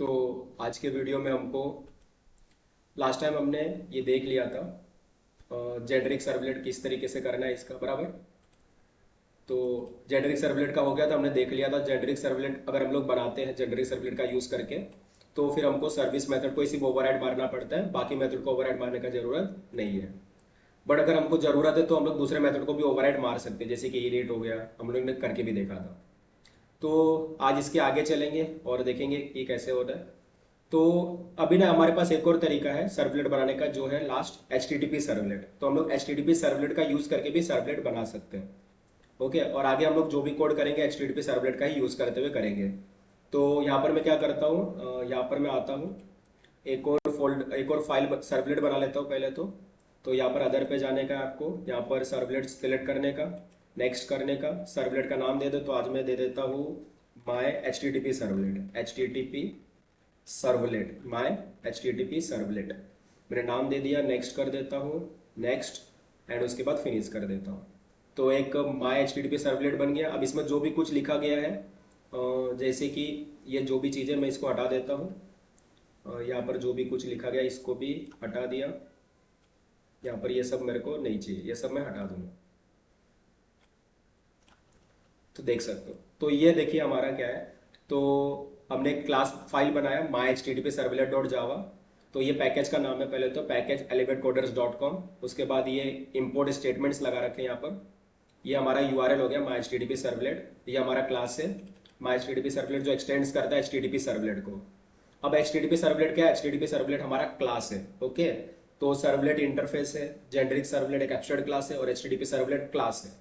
तो आज के वीडियो में हमको लास्ट टाइम हमने ये देख लिया था जेनरिक सर्वलेट किस तरीके से करना है इसका बराबर। तो जेनरिक सर्वलेट का हो गया था, हमने देख लिया था जेनरिक सर्वलेट अगर हम लोग बनाते हैं जेनरिक सर्वलेट का यूज़ करके तो फिर हमको सर्विस मेथड को ही सिर्फ ओवरराइड मारना पड़ता है, बाकी मेथड को ओवरराइड मारने का ज़रूरत नहीं है। बट अगर हमको ज़रूरत है तो हम लोग दूसरे मेथड को भी ओवरराइड मार सकते हैं, जैसे कि इनिट हो गया, हम लोग ने करके भी देखा था। तो आज इसके आगे चलेंगे और देखेंगे कि कैसे होता है। तो अभी ना हमारे पास एक और तरीका है सर्वलेट बनाने का, जो है last H T T P servlet. तो हम लोग H T T P servlet का यूज़ करके भी सर्वलेट बना सकते हैं। ओके, और आगे हम लोग जो भी कोड करेंगे H T T P servlet का ही यूज़ करते हुए करेंगे। तो यहाँ पर मैं क्या करता हूँ, यहाँ पर मैं आता हूँ, एक और फाइल सर्वलेट बना लेता हूँ पहले तो यहाँ पर अदर पे जाने का है आपको, यहाँ पर सर्वलेट सेलेक्ट करने का, नेक्स्ट करने का, सर्वलेट का नाम दे दो। तो आज मैं दे देता हूँ माई H T T P servlet, H T T P servlet, माई H T T P servlet. मैंने नाम दे दिया, नेक्स्ट कर देता हूँ, नेक्स्ट, एंड उसके बाद फिनिश कर देता हूँ। तो एक माई H T T P servlet बन गया। अब इसमें जो भी कुछ लिखा गया है, जैसे कि ये जो भी चीज़ें, मैं इसको हटा देता हूँ। यहाँ पर जो भी कुछ लिखा गया इसको भी हटा दिया। यहाँ पर ये सब मेरे को नहीं चाहिए, ये सब मैं हटा दूंगा। तो देख सकते हो, तो ये देखिए हमारा क्या है। तो हमने एक क्लास फाइल बनाया माई H T T P servlet dot जावा। तो ये पैकेज का नाम है, पहले तो package elevate coders dot com. उसके बाद ये इम्पोर्ट स्टेटमेंट्स लगा रखे हैं यहाँ पर। ये हमारा यूआरएल हो गया my H T T P servlet, ये हमारा क्लास है माई H T T P servlet जो एक्सटेंड्स करता है H T T P servlet को। अब H T T P servlet क्या है, H T T P servlet हमारा क्लास है। ओके, तो सर्वलेट इंटरफेस है, जेनरिक सर्वलेट एक एब्स्ट्रैक्ट क्लास है और H T T P servlet class है।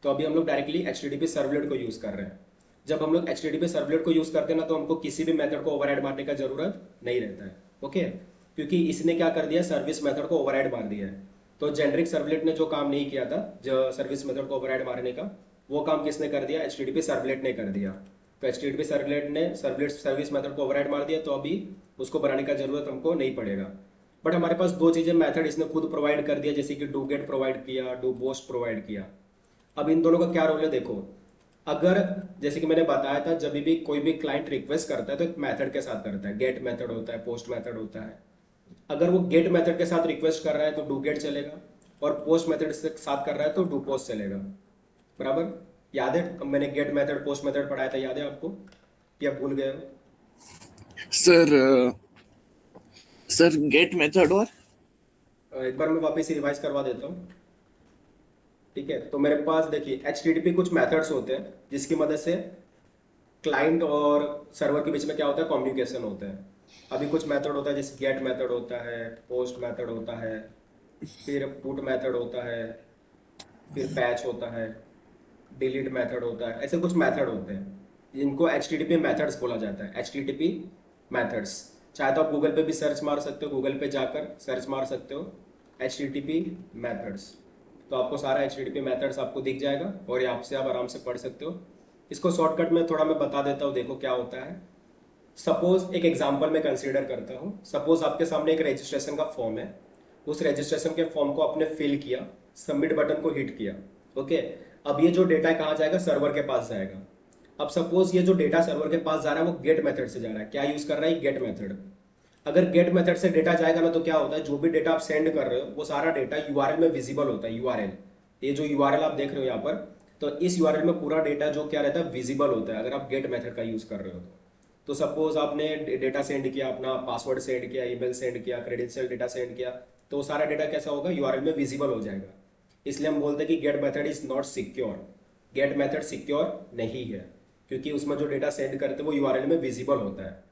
तो अभी हम लोग directly H T T P servlet को यूज़ कर रहे हैं। जब हम लोग H T T P servlet को यूज़ करते हैं ना, तो हमको किसी भी मेथड को ओवरराइड मारने का जरूरत नहीं रहता है। ओके, क्योंकि इसने क्या कर दिया, सर्विस मेथड को ओवरराइड मार दिया है। तो जेनरिक सर्वलेट ने जो काम नहीं किया था, जो सर्विस मेथड को ओवरराइड मारने का, वो काम किसने कर दिया, H T T P servlet ने कर दिया। तो H T T P servlet ने सर्वलेट सर्विस मेथड को ओवरराइड मार दिया, तो अभी उसको बनाने का जरूरत हमको नहीं पड़ेगा। बट हमारे पास दो चीज़ें मेथड इसने खुद प्रोवाइड कर दिया, जैसे कि डू गेट प्रोवाइड किया, डू पोस्ट प्रोवाइड किया। अब इन दोनों का क्या रोल है देखो। अगर जैसे कि मैंने बताया था, जब भी कोई भी क्लाइंट रिक्वेस्ट करता है तो एक मेथड के साथ करता है, गेट मेथड होता है, पोस्ट मेथड होता है। अगर वो गेट मेथड के साथ रिक्वेस्ट कर रहा है तो डू गेट चलेगा, और पोस्ट मेथड के साथ कर रहा है तो डू पोस्ट चलेगा। बराबर, याद है मैंने गेट मेथड पोस्ट मेथड पढ़ाया था, याद है आपको या भूल गए हो? सर सर गेट मेथड और एक बार मैं वापस रिवाइज करवा देता हूँ। ठीक है, तो मेरे पास देखिए एच टी टी पी कुछ मेथड्स होते हैं जिसकी मदद से क्लाइंट और सर्वर के बीच में क्या होता है, कम्युनिकेशन होता है। अभी कुछ मेथड होता है, जैसे गेट मेथड होता है, पोस्ट मेथड होता है, फिर पुट मेथड होता है, फिर पैच होता है, डिलीट मेथड होता है। ऐसे कुछ मेथड होते हैं जिनको H T T P methods बोला जाता है, H T T P methods. चाहे तो आप गूगल पे भी सर्च मार सकते हो, गूगल पे जाकर सर्च मार सकते हो H T T P methods. तो आपको सारा H T T P methods आपको दिख जाएगा और यहाँ से आप आराम से पढ़ सकते हो। इसको शॉर्टकट में थोड़ा मैं बता देता हूँ, देखो क्या होता है। सपोज एक एग्जांपल मैं कंसीडर करता हूँ। सपोज आपके सामने एक रजिस्ट्रेशन का फॉर्म है, उस रजिस्ट्रेशन के फॉर्म को आपने फिल किया, सबमिट बटन को हिट किया। ओके, अब ये जो डेटा है कहाँ जाएगा, सर्वर के पास जाएगा। अब सपोज ये जो डेटा सर्वर के पास जा रहा है वो गेट मेथड से जा रहा है। क्या यूज कर रहा है, गेट मेथड। अगर गेट मेथड से डेटा जाएगा ना, तो क्या होता है, जो भी डेटा आप सेंड कर रहे हो वो सारा डेटा यूआरएल में विजिबल होता है। यूआरएल, ये जो यूआरएल आप देख रहे हो यहाँ पर, तो इस यूआरएल में पूरा डेटा जो क्या रहता है, विजिबल होता है, अगर आप गेट मेथड का यूज कर रहे हो तो सपोज आपने डेटा सेंड किया, अपना पासवर्ड सेंड किया, ईमेल सेंड किया, क्रेडेंशियल डेटा सेंड किया, तो सारा डेटा कैसा होगा, यूआरएल में विजिबल हो जाएगा। इसलिए हम बोलते हैं कि get method is not secure. Get method secure नहीं है, क्योंकि उसमें जो डेटा सेंड करते हैं वो यूआरएल में विजिबल होता है।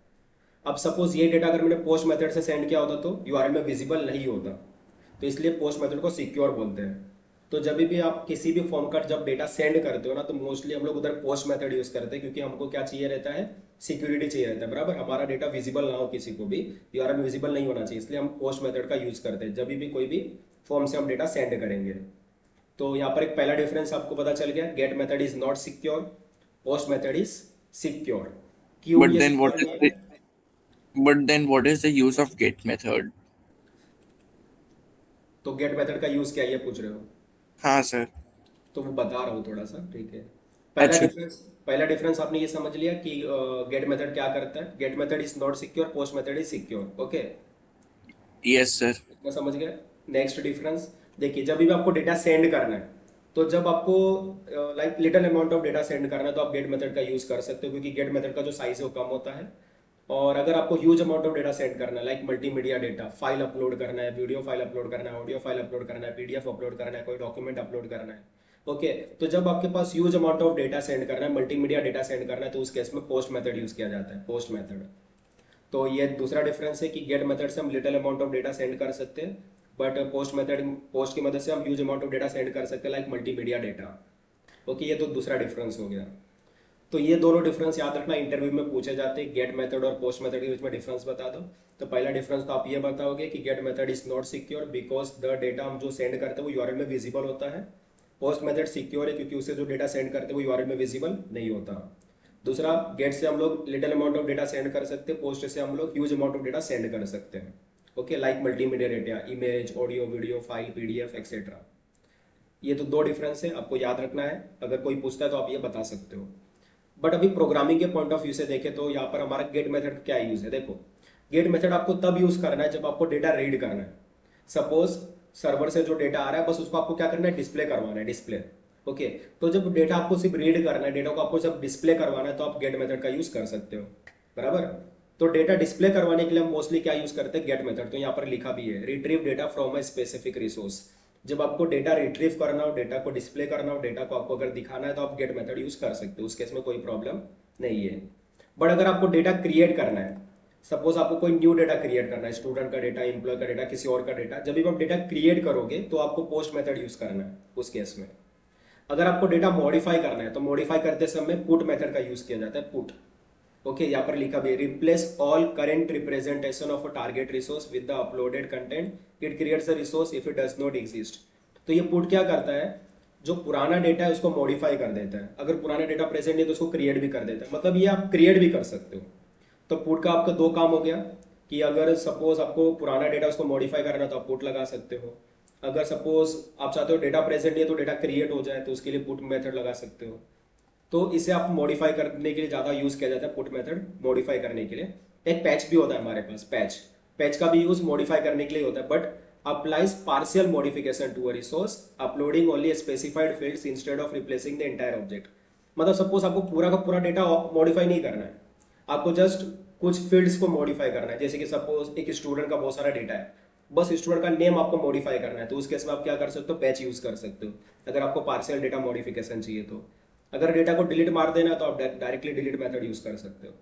अब सपोज ये डेटा अगर मैंने पोस्ट मेथड से सेंड किया होता तो यूआरएल में विजिबल नहीं होता। तो इसलिए पोस्ट मेथड को सिक्योर बोलते हैं। तो जब भी आप किसी भी फॉर्म का जब डेटा सेंड करते हो ना, तो मोस्टली हम लोग उधर पोस्ट मेथड यूज करते हैं, क्योंकि हमको क्या चाहिए रहता है, सिक्योरिटी चाहिए रहता है। बराबर, हमारा डेटा विजिबल ना हो, किसी को भी यूआरएल में विजिबल नहीं होना चाहिए, इसलिए हम पोस्ट मेथड का यूज करते हैं जब भी कोई भी फॉर्म से हम डेटा सेंड करेंगे। तो यहाँ पर एक पहला डिफरेंस आपको पता चल गया, get method is not secure, post method is secure. क्यों but ये then what सिक्योर is नहीं the है? but then what is the use of get method? तो गेट मेथड का यूज क्या है ये पूछ रहे हो? हाँ सर। तो वो बता रहा हूँ थोड़ा सा, ठीक है। पहला अच्छा. डिफरेंस पहला डिफरेंस आपने ये समझ लिया कि गेट मेथड क्या करता है. Get method is not secure, post method is secure. Okay, Yes, sir. इतना समझ गए. नेक्स्ट डिफरेंस देखिए, जब भी आपको डेटा सेंड करना है, तो जब आपको like little amount of data send करना है तो आप गेट मेथड का यूज कर सकते हो, क्योंकि गेट मेथड का जो साइज है वो कम होता है. और अगर आपको huge amount of data send करना है, like multimedia data, file upload करना है, वीडियो फाइल अपलोड करना है, ऑडियो फाइल अपलोड करना है, पीडीएफ अपलोड करना है, कोई डॉक्यूमेंट अपलोड करना है, ओके, तो जब आपके पास huge amount of data send करना है, मल्टीमीडिया डेटा सेंड करना है, तो उस केस में पोस्ट मेथड यूज किया जाता है, पोस्ट मेथड. तो ये दूसरा डिफरेंस है कि गेट मेथड से हम little amount of data send कर सकते हैं, बट पोस्ट की मदद से हम huge amount of data send कर सकते हैं, लाइक मल्टीमीडिया डेटा. ओके, ये तो दूसरा डिफरेंस हो गया. तो ये दोनों डिफरेंस याद रखना, इंटरव्यू में पूछे जाते हैं. गेट मेथड और पोस्ट मेथड के बीच में डिफरेंस बता दो. तो पहला डिफरेंस तो आप ये बताओगे कि get method is not secure because the data हम जो सेंड करते हैं वो यूआरएल में विजिबल होता है. पोस्ट मेथड सिक्योर है क्योंकि उससे जो डेटा सेंड करते हैं वो यूआरएल में विजिबल नहीं होता. दूसरा, गेट से हम लोग little amount of data send कर सकते हैं, पोस्ट से हम लोग huge amount of data send कर सकते हैं. Okay, like multimedia data, image, audio, video file, PDF etcetera. ये तो दो डिफरेंस है, आपको याद रखना है. अगर कोई पूछता है तो आप ये बता सकते हो. बट अभी प्रोग्रामिंग के पॉइंट ऑफ व्यू से देखें तो यहाँ पर हमारा गेट मेथड क्या यूज है. देखो, गेट मेथड आपको तब यूज करना है जब आपको डेटा रीड करना है. सपोज सर्वर से जो डेटा आ रहा है बस उसको आपको क्या करना है, डिस्प्ले करवाना है, डिस्प्ले. ओके, तो जब डेटा आपको सिर्फ रीड करना है, डेटा को आपको जब डिस्प्ले करवाना है, तो आप गेट मेथड का यूज कर सकते हो. बराबर. तो डेटा डिस्प्ले करवाने के लिए हम मोस्टली क्या यूज करते हैं, गेट मेथड. तो यहाँ पर लिखा भी है, retrieve data from a specific resource. जब आपको डेटा रिट्रीव करना हो, डेटा को डिस्प्ले करना हो, डेटा को आपको अगर दिखाना है, तो आप गेट मेथड यूज कर सकते हो, उस केस में कोई प्रॉब्लम नहीं है. बट अगर आपको डेटा क्रिएट करना है, सपोज आपको कोई न्यू डेटा क्रिएट करना है, स्टूडेंट का डेटा, एम्प्लॉय का डेटा, किसी और का डेटा, जब भी आप डेटा क्रिएट करोगे तो आपको पोस्ट मेथड यूज करना है उस केस में. अगर आपको डेटा मॉडिफाई करना है तो मॉडिफाई करते समय पुट मेथड का यूज किया जाता है, पुट. ओके, यहाँ पर लिखा भी है, replace all current representation of a target resource with the uploaded content, it creates a resource if it does not exist. तो ये पुट क्या करता है, जो पुराना डेटा है उसको मॉडिफाई कर देता है. अगर पुराना डेटा प्रेजेंट नहीं तो उसको क्रिएट भी कर देता है. मतलब ये आप क्रिएट भी कर सकते हो. तो पुट का आपका दो काम हो गया कि अगर सपोज आपको पुराना डेटा उसको मॉडिफाई करना है तो आप पुट लगा सकते हो. अगर सपोज आप चाहते हो डेटा प्रेजेंट नहीं है तो डेटा क्रिएट हो जाए, तो उसके लिए पुट मेथड लगा सकते हो. तो इसे आप मॉडिफाई करने के लिए ज़्यादा यूज़ किया जाता है, पुट मेथड मॉडिफाई करने के लिए. एक पैच भी होता है हमारे पास, पैच. पैच का भी यूज़ मॉडिफाई करने के लिए होता है, but applies partial modification to a resource, uploading only specified fields instead of replacing the entire object. मतलब सपोज आपको पूरा का पूरा डेटा मॉडिफाई नहीं करना है, आपको जस्ट कुछ फील्ड्स को मॉडिफाई करना है. जैसे कि सपोज एक स्टूडेंट का बहुत सारा डेटा है, बस स्टूडेंट का नेम आपको मॉडिफाई करना है, तो उस केस में आप क्या कर सकते हो, पैच यूज कर सकते हो. अगर आपको पार्शियल डेटा मॉडिफिकेशन चाहिए तो. अगर डेटा को डिलीट मार देना है तो आप डायरेक्टली डिलीट मेथड यूज कर सकते हो.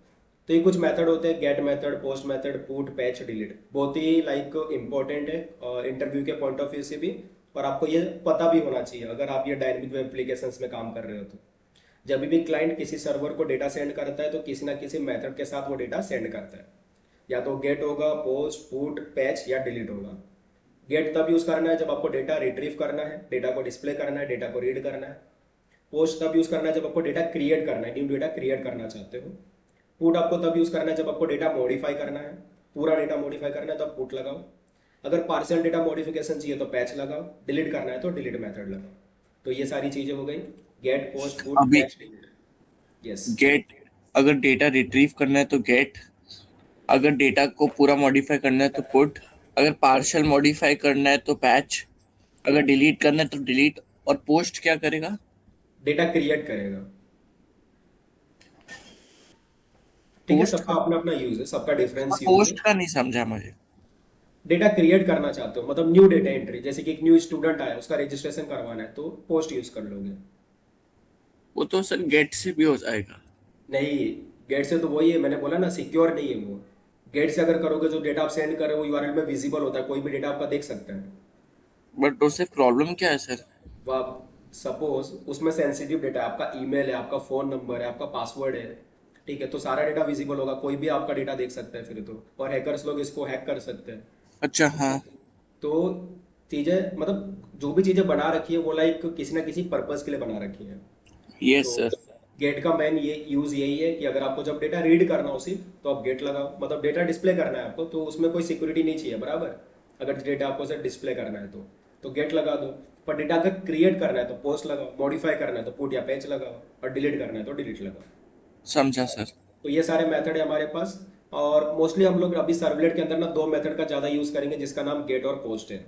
तो ये कुछ मेथड होते हैं, get method, post method, put, patch, delete. बहुत ही लाइक इंपॉर्टेंट है इंटरव्यू के पॉइंट ऑफ व्यू से भी, और आपको ये पता भी होना चाहिए अगर आप ये डायनेमिक वेब एप्लीकेशंस में काम कर रहे हो. तो जब भी क्लाइंट किसी सर्वर को डेटा सेंड करता है तो किसी ना किसी मेथड के साथ वो डेटा सेंड करता है. या तो गेट होगा, पोस्ट, पुट, पैच या डिलीट होगा. गेट तब यूज करना है जब आपको डेटा रिट्रीव करना है, डेटा को डिस्प्ले करना है, डेटा को रीड करना है. पोस्ट तब यूज करना है जब आपको डेटा क्रिएट करना है, न्यू डेटा क्रिएट करना चाहते हो. पुट आपको तब यूज करना है जब आपको डेटा मॉडिफाई करना है, पूरा डेटा मॉडिफाई करना है तो आप पुट लगाओ. अगर पार्शियल डेटा मॉडिफिकेशन चाहिए तो पैच लगाओ, डिलीट करना है तो डिलीट मेथड लगाओ. तो ये सारी चीजें हो गई, गेट, पोस्ट, पुट, अभी पैच, डिलीट. यस. get, अगर डेटा रिट्रीव करना है तो get, अगर डेटा को पूरा मॉडिफाई करना है तो put, अगर पार्शियल मॉडिफाई करना है तो patch, अगर डिलीट करना है तो delete, और पोस्ट क्या करेगा? डेटा क्रिएट करेगा. ठीक है, पोस्ट सबका का अपना अपना यूज है, सबका डिफरेंस यूज है. पोस्ट का नहीं समझा मुझे. डेटा क्रिएट करना चाहते हो मतलब न्यू डेटा एंट्री, जैसे कि एक न्यू स्टूडेंट आया, उसका रजिस्ट्रेशन करवाना है तो पोस्ट यूज कर लोगे. वो तो सर गेट से भी हो जाएगा. नहीं, गेट से तो वही है, मैंने बोला ना, सिक्योर नहीं है वो. गेट से अगर करोगे जो डेटा आप सेंड कर रहे हो वो यूआरएल में विजिबल होता है, कोई भी डेटा आपका देख सकता है. बट उससे प्रॉब्लम क्या है सर? वो आप सपोज उसमें सेंसिटिव डेटा है, आपका ईमेल है, आपका फोन नंबर है, आपका पासवर्ड है, ठीक है, तो सारा डेटा विजिबल होगा, कोई भी आपका डेटा देख सकता है फिर तो. और हैकर्स लोग इसको हैक कर सकते हैं. अच्छा, हाँ. तो चीजें मतलब जो भी चीजें बना रखी है वो लाइक किसी ना किसी पर्पस के लिए बना रखी है. यस तो सर. गेट का मेन ये यूज यही है कि अगर आपको जब डेटा रीड करना हो सिर्फ तो आप गेट लगाओ. मतलब डेटा डिस्प्ले करना है आपको तो उसमें कोई सिक्योरिटी नहीं चाहिए, बराबर. अगर डेटा आपको सिर्फ डिस्प्ले करना है तो गेट लगा दो. पर डेटा अगर क्रिएट करना है तो पोस्ट लगाओ, मॉडिफाई करना है तो पुट या पैच लगाओ, और डिलीट करना है तो डिलीट लगाओ। समझा सर। तो ये सारे मेथड है हमारे पास। और मोस्टली हम लोग अभी सर्वलेट के अंदर ना दो मेथड का ज़्यादा यूज़ करेंगे, जिसका नाम गेट और पोस्ट है।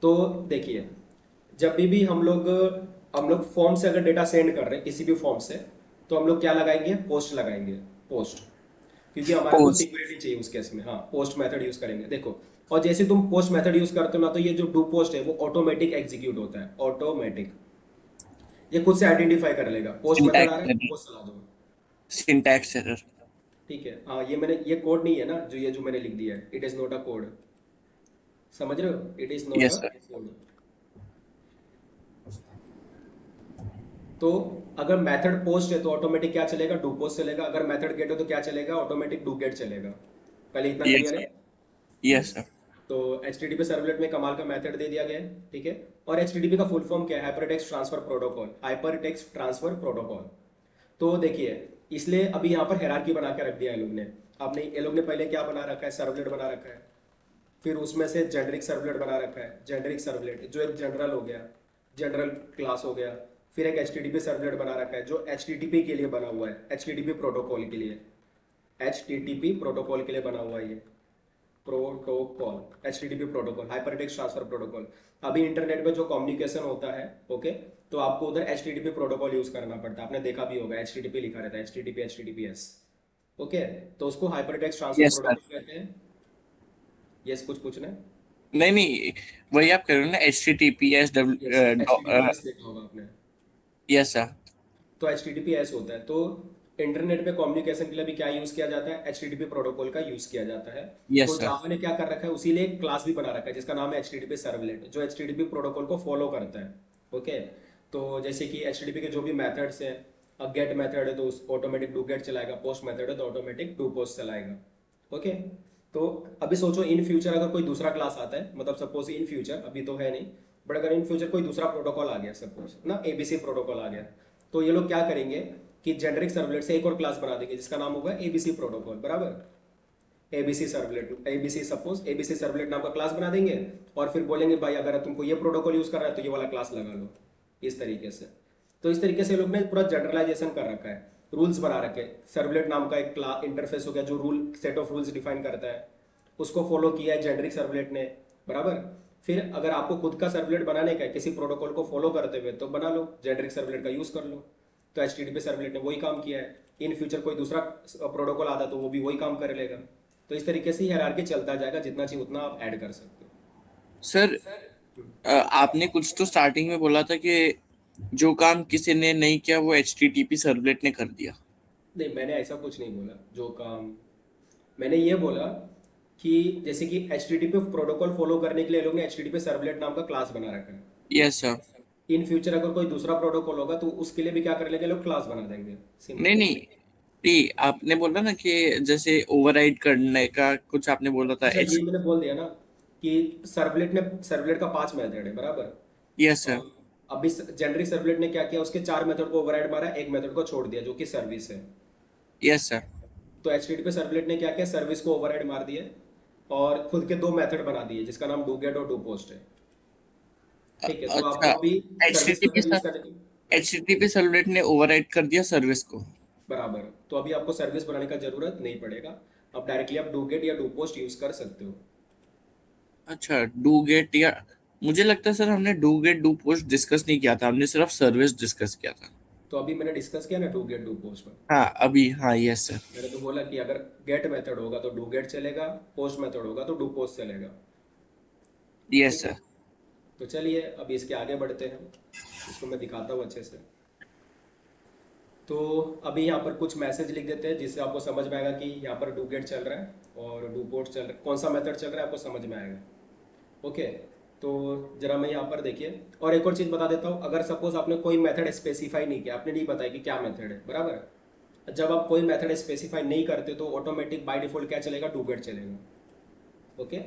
तो देखिए, जब भी हम लोग फॉर्म से अगर डेटा सेंड कर रहे हैं किसी भी फॉर्म से, तो हम लोग क्या लगाएंगे, पोस्ट लगाएंगे, पोस्ट। क्योंकि हमारे को पोस्ट। सिक्योरिटी चाहिए उस केस में। हाँ, पोस्ट मेथड यूज करेंगे, देखो। और जैसे तुम पोस्ट मेथड यूज करते हो ना, तो ये जो डू पोस्ट है वो ऑटोमेटिक एग्जीक्यूट होता है, ऑटोमेटिक। ये खुद से आइडेंटिफाई कर लेगा, पोस्ट मेथड आ रहा है, सिंटैक्स। पोस्ट चला दो। Syntax error. ठीक है, हाँ, ये कोड नहीं है ना, जो मैंने लिख दिया है, it is not a code. समझ रहे हो, it is not yes a sir. Code. तो अगर मेथड पोस्ट है तो ऑटोमेटिक क्या चलेगा, डू पोस्ट चलेगा। अगर मेथड गेट है तो क्या चलेगा, ऑटोमेटिक डू गेट चलेगा। पहले इतना यस क्लियर है। सर। Yes sir. तो H T T P servlet में कमाल का मेथड दे दिया गया है, ठीक है। और एच टी टी पी का फुल फॉर्म क्या है, hyper text transfer protocol, hyper text transfer protocol. तो देखिए, इसलिए अभी यहाँ पर हायरार्की बना के रख दिया है लोग ने। आपने ये लोग ने पहले क्या बना रखा है, सर्वलेट बना रखा है। फिर उसमें से जेनरिक सर्वलेट बना रखा है, जेनरिक सर्वलेट जो एक जनरल हो गया, जनरल क्लास हो गया। फिर एक H T T P servlet बना रखा है जो एच टी टी पी के लिए बना हुआ है, H T T P protocol के लिए, H T T P protocol के लिए बना हुआ है ये protocol, H T T P protocol, hyper text transfer protocol. अभी इंटरनेट में जो कम्युनिकेशन होता है, ओके, तो आपको उधर H T T P protocol use करना पड़ता है। आपने देखा भी होगा, एच टी टी पी लिखा रहता है, H T T P, H T T P S. Okay, तो उसको hyper text transfer yes sir. Protocol कहते हैं। यस, कुछ पूछना है? नहीं नहीं, वही आप कह रहे हो ना, H T T P S yes, H T T P W. S देखा होगा आपने। Yes sir. तो H T T P S होता है। तो इंटरनेट पे कम्युनिकेशन के लिए भी क्या यूज किया जाता है, H T T P protocol का यूज किया जाता है। यस तो सर। जावा ने क्या कर रखा है, उसी लिए एक क्लास भी बना रखा है जिसका नाम है H T T P servlet, जो H T T P protocol को फॉलो करता है। ओके, तो जैसे कि एच टी टी पी के जो भी मेथड्स हैं, अब गेट मेथड है तो ऑटोमेटिक डू गेट चलाएगा, पोस्ट मेथड है तो ऑटोमेटिक डू पोस्ट चलाएगा। ओके, तो अभी सोचो इन फ्यूचर अगर कोई दूसरा क्लास आता है, मतलब सपोज इन फ्यूचर, अभी तो है नहीं, बट अगर इन फ्यूचर कोई दूसरा प्रोटोकॉल आ गया, सपोज ना एबीसी प्रोटोकॉल आ गया, तो ये लोग क्या करेंगे कि जेनरिक सर्वलेट से एक और क्लास बना देंगे जिसका नाम होगा एबीसी प्रोटोकॉल, बराबर। ABC servlet, ABC suppose ABC servlet नाम का क्लास बना देंगे, और फिर बोलेंगे भाई अगर तुमको ये प्रोटोकॉल यूज करना है तो ये वाला क्लास लगा लो, इस तरीके से। तो इस तरीके से लोग ने पूरा जनरलाइजेशन कर रखा है, रूल्स बना रखे हैं। सर्वलेट नाम का एक क्लास इंटरफेस हो गया जो rule set of rules define करता है, उसको फॉलो किया है जेनरिक सर्वलेट ने, बराबर। फिर अगर आपको खुद का सर्वलेट बनाने का है किसी प्रोटोकॉल को फॉलो करते हुए, तो बना लो, जेनरिक सर्वलेट का यूज कर लो। तो H T T P servlet ने वही काम किया है। इन फ्यूचर कोई दूसरा प्रोटोकॉल आता तो वो भी वही काम कर लेगा। तो इस तरीके से हायरार्की चलता जाएगा, जितना चाहिए उतना आप ऐड कर सकते हो। सर, आपने कुछ तो स्टार्टिंग में बोला था कि जो काम किसी ने नहीं किया वो H T T P servlet ने कर दिया। नहीं, मैंने ऐसा कुछ नहीं बोला जो काम। मैंने ये बोला कि जैसे कि H T T P protocol follow करने के लिए लोग ने H T T P servlet नाम का क्लास बना रखा है। Yes sir. इन फ्यूचर अगर कोई दूसरा प्रोटोकॉल होगा तो उसके लिए भी क्या कर लेंगे, लोग क्लास बना देंगे, नहीं सिंपल। नहीं नहीं, आपने बोला ना कि जैसे ओवरराइड करने का कुछ आपने बोला था अच्छा, एच। ये मैंने बोल दिया ना कि सर्वलेट का 5 मेथड है, बराबर। Yes sir. और अभी जेनरिक सर्वलेट ने क्या किया, उसके 4 मेथड को ओवरराइड मारा, एक मेथड को छोड़ दिया जो कि सर्विस है। Yes sir. तो H T T P servlet ने क्या किया, सर्विस को ओवरराइड मार दिया और खुद के 2 मेथड बना दिए जिसका नाम डू गेट और डू पोस्ट है। ठीक है, तो अच्छा, आपको अभी H T service T P method use करने, H T T P servlet ने ओवरराइड कर दिया सर्विस को। बराबर। तो अभी आपको सर्विस बनाने का जरूरत नहीं पड़ेगा। अब डायरेक्टली आप डू गेट या डू पोस्ट यूज कर सकते हो। अच्छा, डू गेट या, मुझे लगता है सर हमने do get do post discuss नहीं किया था, हमने सिर्फ सर्विस डिस्कस किया था। तो अभी मैंने डिस्कस किया ना डू गेट डू पोस्ट में। हाँ अभी, हाँ यस सर। मैंने तो बोला कि अगर गेट मेथड होगा तो डू गेट चलेगा, पोस्ट मेथड होगा तो डू पोस्ट चलेगा। यस ठीक है, सर। तो चलिए अभी इसके आगे बढ़ते हैं, इसको मैं दिखाता हूँ अच्छे से। तो अभी यहाँ पर कुछ मैसेज लिख देते हैं जिससे आपको समझ में आएगा कि यहाँ पर डू गेट चल रहा है और डू पोस्ट चल रहा है, कौन सा मेथड चल रहा है आपको समझ में आएगा। ओके, तो जरा मैं यहाँ पर देखिए, और एक और चीज़ बता देता हूँ। अगर सपोज आपने कोई मेथड स्पेसिफाई नहीं किया, आपने नहीं बताया कि क्या मेथड है, बराबर। जब आप कोई मेथड स्पेसिफाई नहीं करते तो ऑटोमेटिक बाय डिफॉल्ट क्या चलेगा, डू गेट चलेगा। ओके,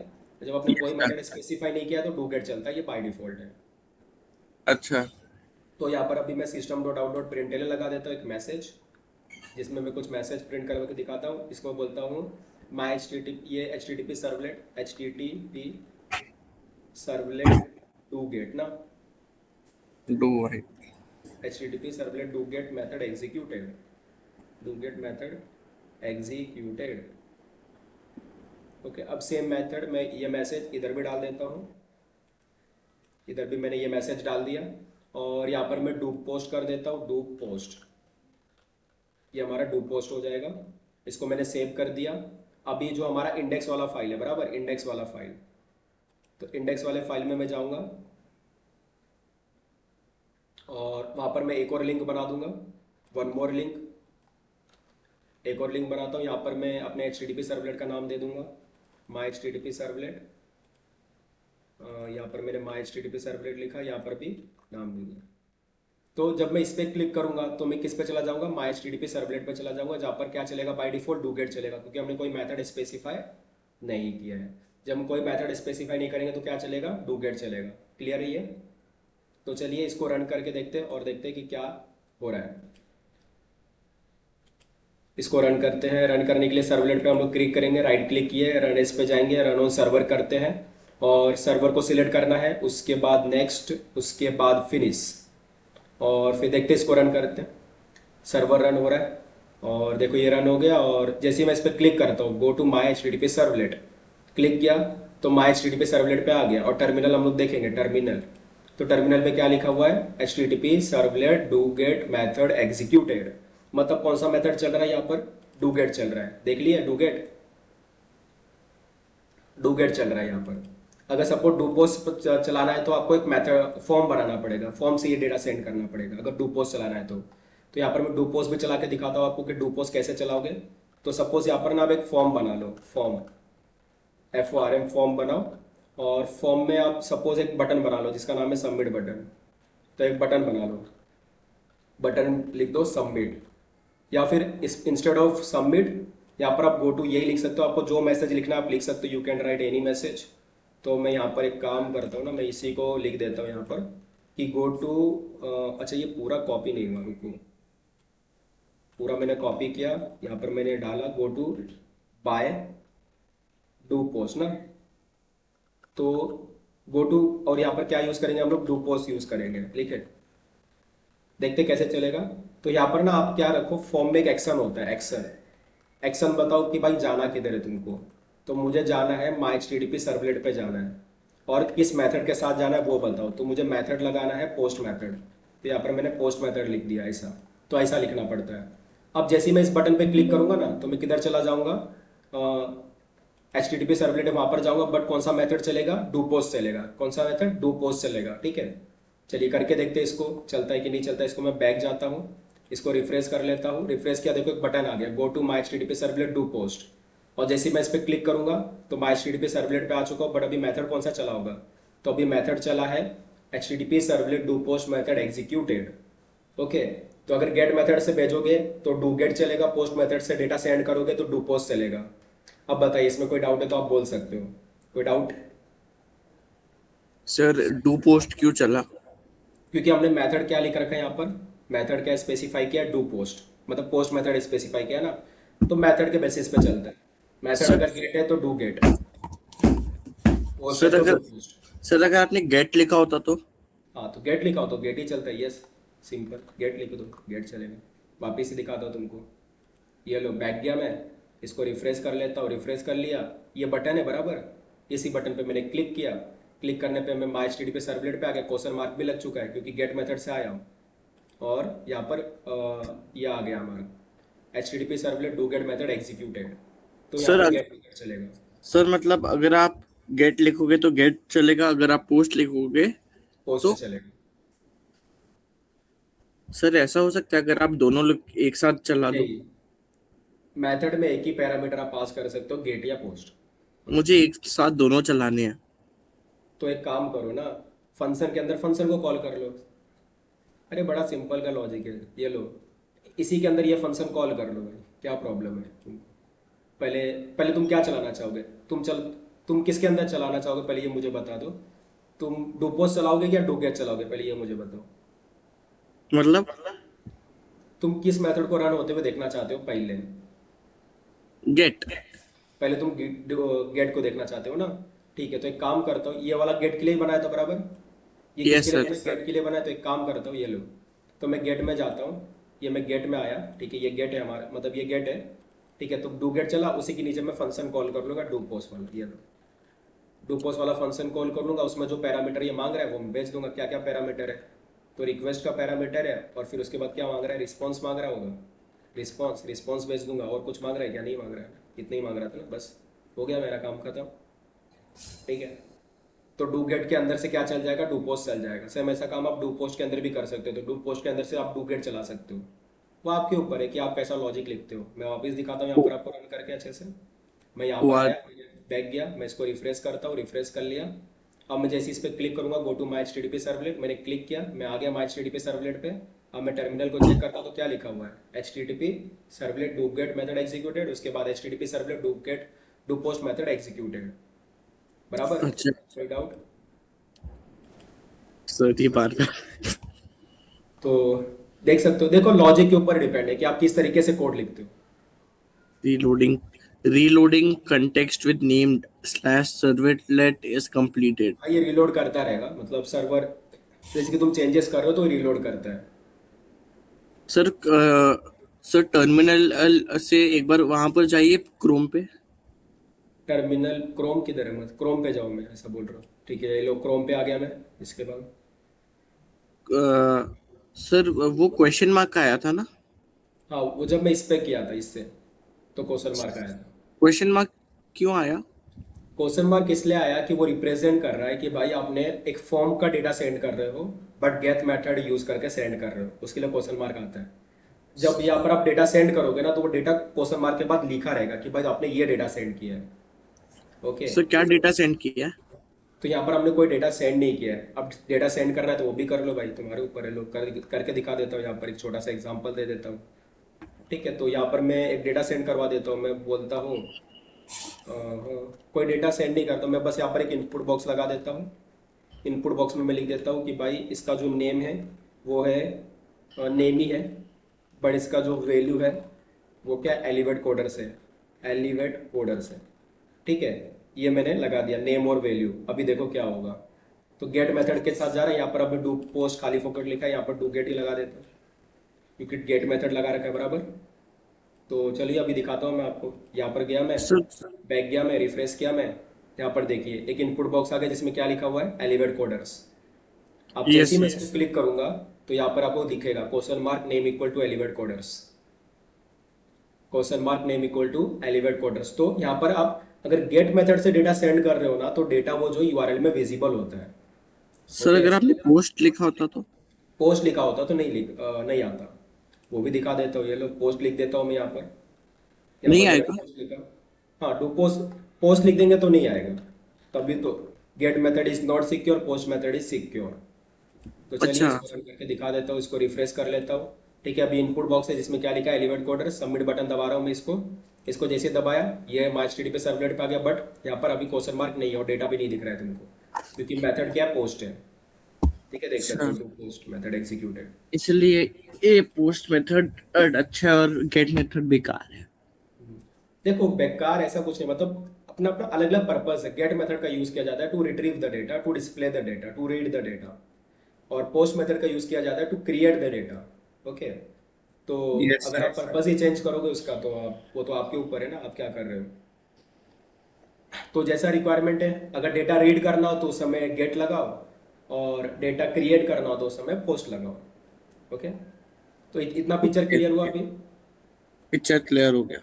जब आपने यस कोई सर। मेथड स्पेसिफाई नहीं किया तो डू गेट चलता है, ये बाय डिफॉल्ट है। अच्छा। तो यहाँ पर अभी मैं system dot out dot print लगा देता हूँ एक मैसेज, जिसमें मैं कुछ मैसेज प्रिंट करके दिखाता हूँ। इसको बोलता हूँ माई एच टी टी, ये H T T P servlet, H T T P servlet do get ना, do while. HTTP servlet do get method executed. Do get method executed. Okay, अब सेम मेथड मैं ये मैसेज इधर भी डाल देता हूँ, इधर भी मैंने ये मैसेज डाल दिया, और यहाँ पर मैं डू पोस्ट कर देता हूँ, डू पोस्ट। ये हमारा डू पोस्ट हो जाएगा। इसको मैंने सेव कर दिया। अभी जो हमारा इंडेक्स वाला फाइल है, बराबर, इंडेक्स वाला फाइल, तो इंडेक्स वाले फाइल में मैं जाऊँगा और वहाँ पर मैं एक और लिंक बना दूंगा, वन मोर लिंक। एक और लिंक बनाता हूँ, यहाँ पर मैं अपने HTTP सर्वलेट का नाम दे दूंगा, माई HTTP सर्वलेट। यहाँ पर मैंने माई HTTP सर्वलेट लिखा, यहाँ पर भी नाम दूंगा। तो जब मैं इस पर क्लिक करूंगा तो मैं किस पे चला जाऊंगा, माई HTTP सर्वलेट पे चला जाऊंगा, जहाँ पर क्या चलेगा, बाय डिफॉल्ट डू गेट चलेगा, क्योंकि हमने कोई मेथड स्पेसिफाई नहीं किया है। जब हम कोई मेथड स्पेसिफाई नहीं करेंगे तो क्या चलेगा, डू गेट चलेगा। क्लियर है ये? तो चलिए इसको रन करके देखते हैं और देखते हैं कि क्या हो रहा है। इसको रन करते हैं। रन करने के लिए सर्वलेट पे हम लोग क्लिक करेंगे, राइट क्लिक किए, रन एस पे जाएंगे, रन ऑन सर्वर करते हैं और सर्वर को सिलेक्ट करना है, उसके बाद नेक्स्ट, उसके बाद फिनिश, और फिर देखते हैं, इसको रन करते हैं। सर्वर रन हो रहा है और देखो ये रन हो गया। और जैसे ही मैं इस पर क्लिक करता हूँ, go to my HTTP servlet, click किया तो माई HTTP सर्वलेट पे आ गया। और टर्मिनल हम लोग देखेंगे, टर्मिनल, तो टर्मिनल पे क्या लिखा हुआ है, HTTP servlet do get method executed. मतलब कौन सा मेथड चल रहा है यहाँ पर, डू गेट चल रहा है। देख लिया, डू गेट, डू गेट चल रहा है यहाँ पर। अगर सपोज डू पोस्ट चलाना है तो आपको एक मेथड फॉर्म बनाना पड़ेगा, फॉर्म से ये डेटा सेंड करना पड़ेगा अगर डू पोस्ट चलाना है तो यहाँ पर मैं डू पोस्ट भी चला के दिखाता हूँ आपको कि डू पोस्ट कैसे चलाओगे। तो सपोज यहाँ पर ना आप एक फॉर्म बना लो, फॉर्म, FORM फॉर्म बनाओ, और फॉर्म में आप सपोज एक बटन बना लो जिसका नाम है सबमिट बटन। तो एक बटन बना लो, बटन लिख दो सबमिट, या फिर इस इंस्टेड ऑफ सबमिट यहाँ पर आप गो टू यही लिख सकते हो। आपको जो मैसेज लिखना है आप लिख सकते हो, you can write any message. तो मैं यहाँ पर एक काम करता हूँ ना, मैं इसी को लिख देता हूँ यहाँ पर कि गो टू, अच्छा ये पूरा कॉपी नहीं हुआ, रुको, पूरा मैंने कॉपी किया, यहाँ पर मैंने डाला go to by do post ना, तो गो टू, और यहाँ पर क्या यूज़ करेंगे हम लोग, डू पोस्ट यूज़ करेंगे। ठीक है, देखते कैसे चलेगा। तो यहाँ पर ना आप क्या रखो, फॉर्म में एक एक्शन होता है, एक्शन, एक्शन बताओ कि भाई जाना किधर है तुमको। तो मुझे जाना है माई HTTP सर्वलेट पे जाना है, और किस मेथड के साथ जाना है वो बताओ। तो मुझे मेथड लगाना है पोस्ट मेथड, तो यहाँ पर मैंने पोस्ट मेथड लिख दिया ऐसा। तो ऐसा लिखना पड़ता है। अब जैसे ही मैं इस बटन पे क्लिक करूंगा ना तो मैं किधर चला जाऊंगा, HTTP सर्वलेट है वहां पर जाऊंगा, बट कौन सा मेथड चलेगा, डू पोस्ट चलेगा। कौन सा मेथड, डू पोस्ट चलेगा। ठीक है, चलिए करके देखते हैं इसको चलता है कि नहीं चलता है। इसको मैं बैक जाता हूँ, इसको रिफ्रेश कर लेता हूँ। रिफ्रेश किया, देखो एक बटन आ गया, go to my HTTP servlet do post, और जैसे मैं इस पर क्लिक करूंगा तो माई HTTP सर्वलेट पे आ चुका हूँ। बट अभी मेथड कौन सा चला होगा, तो अभी मेथड चला है HTTP servlet do post method executed. Okay, तो अगर गेट मेथड से भेजोगे तो डू गेट चलेगा, पोस्ट मेथड से डेटा सेंड करोगे तो डू पोस्ट चलेगा। अब बताइए, इसमें कोई डाउट है तो आप बोल सकते हो। कोई डाउट? सर डू पोस्ट क्यों चला? क्योंकि हमने मेथड क्या लिख रखा है यहाँ पर, मेथड क्या स्पेसिफाई किया, डू पोस्ट, मतलब पोस्ट मेथड स्पेसिफाई किया ना, तो मेथड के बेसिस पे चलता है। मेथड सर अगर गेट है तो डू गेट, पोस्ट है सर तो डू अगर पोस्ट। सर अगर आपने गेट लिखा होता तो? हाँ, तो गेट लिखा हो तो गेट ही चलता है। यस, सिंपल, गेट लिख दो, गेट चलेगा। वापिस ही दिखाता हूँ तुमको, ये लो बैक गया मैं, इसको रिफ्रेश कर लेता हूँ। रिफ्रेश कर लिया, ये बटन है बराबर, इसी बटन पे मैंने क्लिक किया। क्लिक करने पे मैं माई HTTP सर्वलेट पे आ गया, क्वेश्चन मार्क भी लग चुका है क्योंकि गेट मेथड से आया हूँ। और यहाँ पर ये आ गया हमारा HTTP servlet do get method executed. तो यहाँ सर पर गेट मेथड चलेगा, सर मतलब अगर आप गेट लिखोगे तो गेट चलेगा, अगर आप पोस्ट लिखोगे पोस्ट तो? चलेगा। सर ऐसा हो सकता है अगर आप दोनों लोग एक साथ चला दो? नहीं, मेथड में एक ही पैरामीटर आप पास कर सकते हो, गेट या पोस्ट। मुझे एक साथ दोनों चलाने हैं। तो एक काम करो ना, फंक्शन के अंदर फंक्शन को कॉल कर लो। अरे बड़ा सिंपल का लॉजिक है, ये लो, इसी के अंदर ये फंक्शन कॉल कर लो भाई, क्या प्रॉब्लम है तुमको? पहले पहले तुम क्या चलाना चाहोगे, तुम किसके अंदर चलाना चाहोगे, पहले ये मुझे बता दो। तुम डोपोस चलाओगे या डोगेट चलाओगे, पहले ये मुझे बताओ। मतलब तुम किस मेथड को रन होते हुए देखना चाहते हो पहले? गेट। पहले तुम गेट को देखना चाहते हो ना। ठीक है, तो एक काम करता हूँ, ये वाला गेट के लिए ही बनाया था बराबर, ये यस किसके लिए सर। मैंने गेट के लिए बनाया, तो एक काम करता हूँ, ये लो। तो मैं गेट में जाता हूँ, ये मैं गेट में आया, ठीक है, ये गेट है हमारा, मतलब ये गेट है, ठीक है। तो डू गेट चला, उसी के नीचे मैं फंक्शन कॉल कर लूँगा डू पोस्ट वाला, ये लो। डू पोस्ट वाला फंक्शन कॉल कर लूँगा, उसमें जो पैरामीटर ये मांग रहा है वो मैं भेज दूंगा। क्या क्या पैरामीटर है, तो रिक्वेस्ट का पैरामीटर है, और फिर उसके बाद क्या मांग रहा है, रिस्पॉन्स मांग रहा होगा, रिस्पॉन्स रिस्पॉन्स भेज दूंगा। और कुछ मांग रहा है क्या, नहीं मांग रहा है, इतना ही मांग रहा था ना, बस हो गया मेरा काम खत्म, ठीक है। तो डू गेट के अंदर से क्या चल जाएगा, डू पोस्ट चल जाएगा। सेम ऐसा काम आप डू पोस्ट के अंदर भी कर सकते हो, तो डू पोस्ट के अंदर से आप डू गेट चला सकते हो। वो आपके ऊपर है कि आप कैसा लॉजिक लिखते हो। मैं वापस दिखाता हूँ यहाँ पर आपको रन करके अच्छे से। मैं यहाँ पर हुआ। आया, बैक गया, मैं इसको रिफ्रेश करता हूँ, रिफ्रेश कर लिया। अब मैं जैसे इस पर क्लिक करूंगा, go to my H T T P servlet, मैंने क्लिक किया, मैं आ गया my H T T P servlet पे। अब मैं टर्मिनल को चेक करता हूँ, तो क्या लिखा हुआ है, H T T P servlet do get method executed, उसके बाद H T T P servlet do get do post method executed, बराबर, अच्छा कोई डाउट। सर ये बार बार तो देख सकते हो, देखो लॉजिक के ऊपर डिपेंड है कि आप किस तरीके से कोड लिखते हो। Reloading, reloading context with named slash servlet is completed. हाँ, ये रिलोड करता रहेगा, मतलब सर्वर जैसे कि तुम चेंजेस कर रहे हो तो रिलोड करता है। सर सर टर्मिनल से एक बार वहां पर जाइए क्रोम पे। टर्मिनल क्रोम किधर है, मत क्रोम पे जाओ, मैं ऐसा बोल रहा हूँ, ठीक है, ये लो क्रोम पे आ गया मैं। इसके बाद सर वो क्वेश्चन मार्क का आया था ना। हाँ, वो जब मैं इस पे किया था इससे, तो क्वेश्चन मार्क आया था। क्वेश्चन मार्क क्यों आया? क्वेश्चन मार्क इसलिए आया कि वो रिप्रेजेंट कर रहा है कि भाई आपने एक फॉर्म का डेटा सेंड कर रहे हो, बट गेट मेथड यूज करके सेंड कर रहे हो, उसके लिए क्वेश्चन मार्क आता है। जब यहाँ पर आप डेटा सेंड करोगे ना, तो वो डेटा क्वेश्चन मार्क के बाद लिखा रहेगा कि भाई आपने ये डेटा सेंड किया है, ओके। सर क्या डेटा सेंड किया है? तो यहाँ पर हमने कोई डेटा सेंड नहीं किया है। अब डेटा सेंड करना है तो वो भी कर लो भाई, तुम्हारे ऊपर है, लोग करके दिखा देता हूँ। यहाँ पर एक छोटा सा एग्जांपल दे देता हूँ, ठीक है। तो यहाँ पर मैं एक डेटा सेंड करवा देता हूँ, मैं बोलता हूँ कोई डेटा सेंड नहीं करता, मैं बस यहाँ पर एक इनपुट बॉक्स लगा देता हूँ। इनपुट बॉक्स में मैं लिख देता हूँ कि भाई इसका जो नेम है वो है नेम ही है, बट इसका जो वैल्यू है वो क्या, एलिवेट कोडर से, एलिवेट कोडर से, ठीक है। ये मैंने लगा दिया नेम और वैल्यू। अभी देखो क्या होगा, तो गेट मेथड के साथ जा रहा है, यहाँ पर अब डू पोस्ट खाली फोकट लिखा है, यहाँ पर डू गेट ही लगा देता हूँ क्योंकि गेट मेथड लगा रखा है, बराबर। तो चलिए अभी दिखाता हूँ मैं आपको। यहाँ पर गया मैं, सर बैक गया मैं, रिफ्रेश किया मैं। यहाँ पर देखिए एक इनपुट बॉक्स आ गया जिसमें क्या लिखा हुआ है, एलिवेट कोडर्स। अब जैसे यस ही मैं इस यस। पर क्लिक करूंगा, तो यहाँ पर आपको दिखेगा question mark name equal to Elevate Coders, question mark name equal to Elevate Coders. तो यहाँ पर आप अगर गेट मेथड से डेटा सेंड कर रहे हो ना, तो डेटा वो जो यूआरएल में विजिबल होता है, सर ओके। अगर आपने पोस्ट लिखा होता तो? पोस्ट लिखा होता तो नहीं आता, वो भी दिखा देता हूँ, ये लो पोस्ट लिख देता हूँ मैं यहाँ पर। यहाँ नहीं पर मैंने आएगा? पोस्ट लिखा, हाँ डू पोस्ट, पोस्ट लिख देंगे तो नहीं आएगा, तभी तो get method is not secure, post method is secure. तो चलिए अच्छा। इसको रन करके दिखा देता हूँ, इसको रिफ्रेश कर लेता हूँ, ठीक है। अभी इनपुट बॉक्स है जिसमें क्या लिखा है, एलिवेट कोडर, सबमिट बटन दबा रहा हूँ मैं इसको। इसको जैसे दबाया, ये माई H T T P servlet पे आ गया, बट यहाँ पर अभी क्वेश्चन मार्क नहीं है और डेटा भी नहीं दिख रहा है तुमको, क्योंकि मेथड क्या है, पोस्ट है, ठीक है। देख सकते अच्छा हो, टू पोस्ट मेथड एग्जीक्यूटेड। इसलिए ये पोस्ट मेथड अच्छा है और गेट मेथड बेकार है। देखो बेकार ऐसा कुछ नहीं, मतलब अपना अपना अलग अलग पर्पस है। गेट मेथड का यूज किया जाता है to retrieve the data, to display the data, to read the data, और पोस्ट मेथड का यूज किया जाता है to create the data, okay. तो यस अगर आप पर्पस ही चेंज करोगे उसका, तो आप वो तो आपके ऊपर है ना, आप क्या कर रहे हो। तो जैसा रिक्वायरमेंट है, अगर डेटा रीड करना हो तो उस समय गेट लगाओ, और डेटा क्रिएट करना हो तो उस समय पोस्ट लगाओ, ओके। तो इतना पिक्चर ओके। क्लियर हुआ अभी, पिक्चर क्लियर हो गया।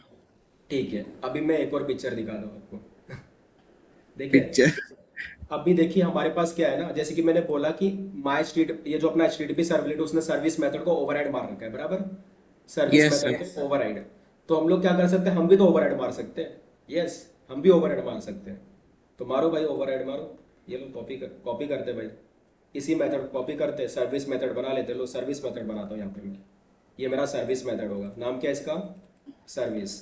ठीक है। अभी मैं एक और पिक्चर दिखा दूँ आपको देखिए, पिक्चर। अभी देखिए हमारे पास क्या है ना, जैसे कि मैंने बोला कि माई स्ट्रीट, ये जो अपना एचटीटीपी सर्वलेट उसने सर्विस मेथड को ओवरराइड मार रखा है, बराबर, सर्विस यस मेथड यस। को ओवरराइड। तो हम लोग क्या कर सकते हैं, हम भी तो ओवरराइड मार सकते हैं, यस, हम भी ओवरराइड मार सकते हैं। तो मारो भाई ओवरराइड मारो, ये लो कॉपी करते भाई, इसी मेथड कॉपी करते, सर्विस मेथड बना लेते। लो सर्विस मेथड बनाता हूँ यहाँ पे मैं, ये मेरा सर्विस मेथड होगा, नाम क्या है इसका, सर्विस,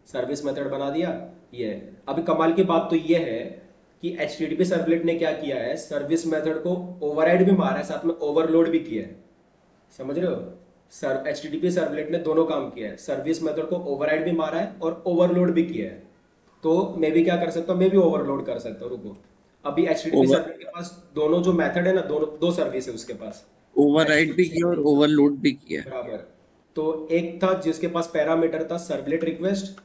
सर्विस मेथड बना दिया ये। अभी कमाल की बात तो ये है कि HTTP सर्वलेट ने क्या किया है, सर्विस मेथड को ओवरराइड भी मारा है, साथ में ओवरलोड भी किया है, समझ रहे हो। सर HTTP सर्वलेट ने दोनों काम किया है, सर्विस मेथड को ओवरराइड भी मारा है और ओवरलोड भी किया है। तो मैं भी क्या कर सकता हूँ, मैं भी ओवरलोड कर सकता हूँ, रुको। अभी HTTP ओवर सर्वर के पास दोनों जो मेथड है ना, दोनों दो सर्विस है उसके पास। ओवरराइड भी HTTP किया और ओवरलोड भी किया। बराबर। तो एक था जिसके पास पैरामीटर था सर्वलेट रिक्वेस्ट,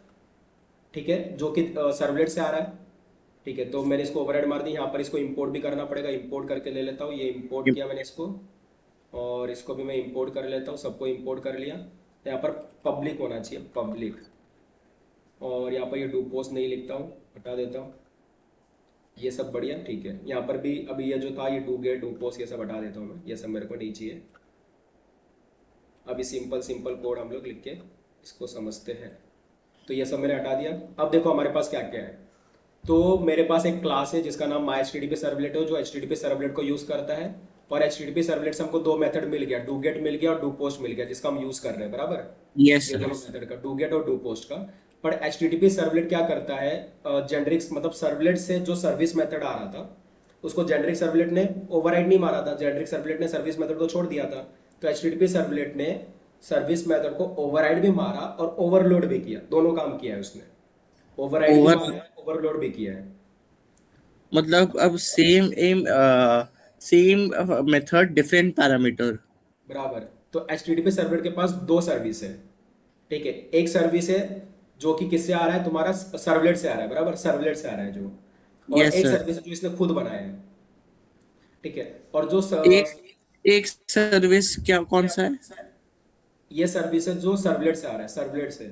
ठीक है, जो कि सर्वलेट से आ रहा है। ठीक है, तो मैंने इसको ओवरराइड मार दी। यहाँ पर इसको इंपोर्ट भी करना पड़ेगा, इंपोर्ट करके ले लेता हूँ, ये इंपोर्ट किया मैंने इसको, और इसको भी मैं इंपोर्ट कर लेता हूँ, सबको इंपोर्ट कर लिया। यहाँ पर पब्लिक होना चाहिए, पब्लिक। और यहाँ पर ये डू पोस्ट नहीं लिखता हूँ, हटा देता हूँ। ये सब बढ़िया, ठीक है। यहाँ पर भी अभी ये जो था, ये डू गेट डू पोस्ट, ये सब हटा देता हूँ मैं, ये सब मेरे को नहीं चाहिए। अभी सिंपल सिंपल कोड हम लोग लिख के इसको समझते हैं। तो ये सब मैंने हटा दिया। अब देखो हमारे पास क्या क्या है। तो मेरे पास एक क्लास है जिसका नाम माई HTTP सर्वलेट है, जो HTTP सर्वलेट को यूज़ करता है। और HTTP सर्वलेट से हमको दो मेथड मिल गया, डू गेट मिल गया और डू पोस्ट मिल गया, जिसका हम यूज़ कर रहे हैं, बराबर। यस ये सर। दोनों मेथड का, डू गेट और डू पोस्ट का। पर HTTP सर्वलेट क्या करता है, जेनरिक मतलब सर्वलेट से जो सर्विस मेथड आ रहा था, उसको जेनरिक सर्वलेट ने ओवरराइड नहीं मारा था, जेनरिक सर्वलेट ने सर्विस मेथड को छोड़ दिया था। तो HTTP सर्वलेट ने सर्विस मेथड को ओवरराइड भी मारा और ओवरलोड भी किया, दोनों काम किया है उसने। ओवरराइड भी ओवर मारा है, ओवरलोड भी किया है। मतलब अब सेम मेथड डिफरेंट पैरामीटर। बराबर। तो HTTP सर्वर के पास दो सर्विस है, ठीक है। एक सर्विस है जो कि किससे आ रहा है, तुम्हारा सर्वलेट से आ रहा है, बराबर, सर्वलेट से आ रहा है जो। और यस एक सर। सर्विस है जो इसने खुद बनाया है, ठीक है। और जो एक एक सर्विस क्या कौन सा है? ये सर्विस है जो सर्वलेट से आ रहा है, सर्वलेट से।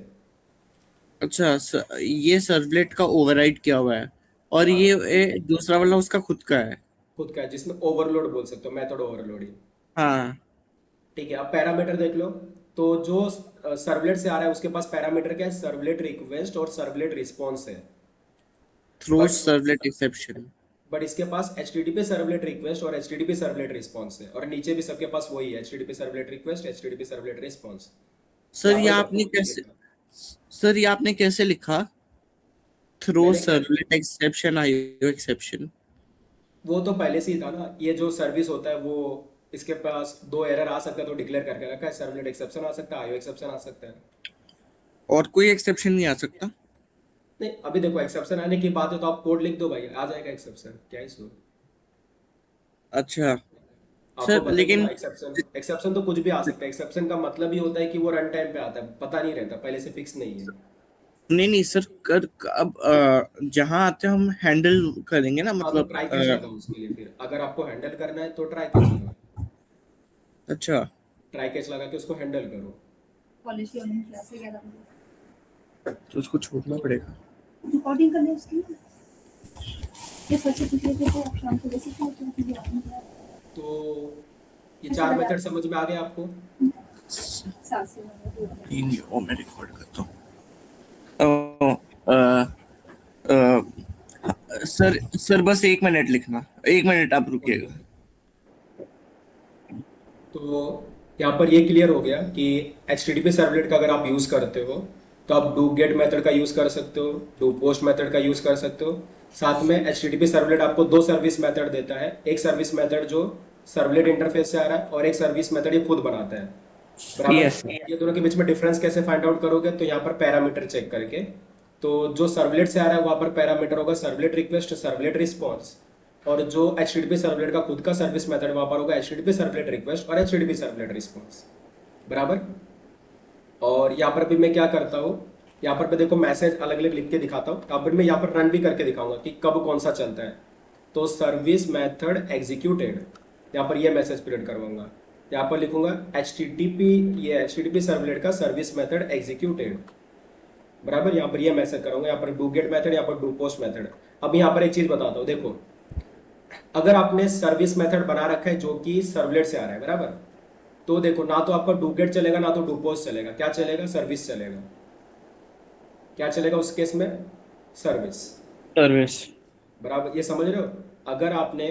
अच्छा ये सर्वलेट का ओवरराइड किया हुआ है और हाँ, दूसरा वाला उसका खुद का है। खुद का है, जिसमें ओवरलोड बोल सकते हो, मेथड ओवरलोडिंग। हाँ। ठीक है, अब पैरामीटर देख लो। तो जो सर्वलेट से आ रहा है उसके पास पैरामीटर क्या है, सर्वलेट रिक्वेस्ट और सर्वलेट रिस्पॉन्स है। Throw but servlet exception. But इसके पास HTTP सर्वलेट रिक्वेस्ट और HTTP सर्वलेट रिस्पॉन्स है, और नीचे भी सबके पास वही है, HTTP servlet request, HTTP servlet response. Sir यहाँ ये पर आपने कुछ नहीं कैसे लिखा। सर ये आपने कैसे लिखा? थ्रो मैंने क्या, सर्वलेट एक्सेप्शन आईओ एक्सेप्शन। वो तो पहले से ही था ना, ये जो सर्विस होता है वो, इसके पास दो एरर आ सकता है तो डिक्लेयर करके रखा है, सर्वलेट एक्सेप्शन आ सकता है, IO एक्सेप्शन आ सकता है। और कोई एक्सेप्शन नहीं आ सकता? नहीं, अभी देखो एक्सेप्शन आने की बात है तो आप कोड लिख दो भाई, आ जाएगा एक्सेप्शन, क्या इशू। अच्छा आपको सर पता ही है ना, लेकिन एक्सेप्शन एक्सेप्शन तो कुछ भी आ सकता है। एक्सेप्शन का मतलब ही होता है कि वो रन टाइम पे आता है, पता नहीं रहता, पहले से फिक्स नहीं है। नहीं नहीं सर अब जहाँ आते हैं हम हैंडल करेंगे ना हाँ, तो मतलब ट्राई कैच लगाओ उसके लिए, फिर अगर आपको हैंडल करना है तो ट्राई कैच लगाओ। अच्छा ट्राई कैच लगा के उसको हैंडल करो। पॉलिसी ऑन क्लास से क्या था तो उसको छोड़ना पड़ेगा। रिकॉर्डिंग करने उसकी ये सच्चे पूछे थे तो आप शाम को जैसे क्या होता है कि तो ये चार मेथड समझ में आ गए आपको। साल से तीन वो मैं रिकॉर्ड करता हूँ। सर सर बस 1 मिनट लिखना, 1 मिनट आप रुकिएगा। तो यहाँ पर ये क्लियर हो गया कि HTTP सर्वलेट का अगर आप यूज़ करते हो तो आप डू गेट मेथड का यूज़ कर सकते हो, डू पोस्ट मेथड का यूज़ कर सकते हो। साथ में HTTP सर्वलेट आपको दो सर्विस मेथड देता है, एक सर्विस मेथड जो सर्वलेट इंटरफेस से आ रहा है और एक सर्विस मेथड ये खुद बनाता है, यस बराबर। ये दोनों के बीच में डिफरेंस कैसे फाइंड आउट करोगे, तो यहाँ पर पैरामीटर चेक करके। तो जो सर्वलेट से आ रहा है वहाँ पर पैरामीटर होगा सर्वलेट रिक्वेस्ट, सर्वलेट रिस्पॉन्स। और जो HTTP सर्वलेट का खुद का सर्विस मेथड वहाँ पर होगा HTTP सर्वलेट रिक्वेस्ट और HTTP सर्वलेट रिस्पॉन्स, बराबर। और यहाँ पर भी मैं क्या करता हूँ, यहाँ पर मैं देखो मैसेज अलग अलग लिख के दिखाता हूँ, यहाँ पर मैं यहाँ पर रन भी करके दिखाऊंगा कि कब कौन सा चलता है। तो सर्विस मेथड एग्जीक्यूटेड, यहाँ पर ये मैसेज प्रिंट करवाऊंगा। यहाँ पर लिखूंगा HTTP, ये HTTP सर्वलेट का सर्विस मेथड एग्जीक्यूटेड, बराबर। यहाँ पर ये मैसेज करूंगा, यहाँ पर डू गेट मेथड, यहाँ पर डू पोस्ट मेथड। अब यहाँ पर एक चीज बताता हूँ, देखो अगर आपने सर्विस मेथड बना रखा है जो कि सर्वलेट से आ रहा है, बराबर, तो देखो ना तो आपका डू गेट चलेगा ना तो डू पोस्ट चलेगा, क्या चलेगा, सर्विस चलेगा। क्या चलेगा उस केस में, सर्विस, सर्विस। बराबर। ये समझ रहे हो, अगर आपने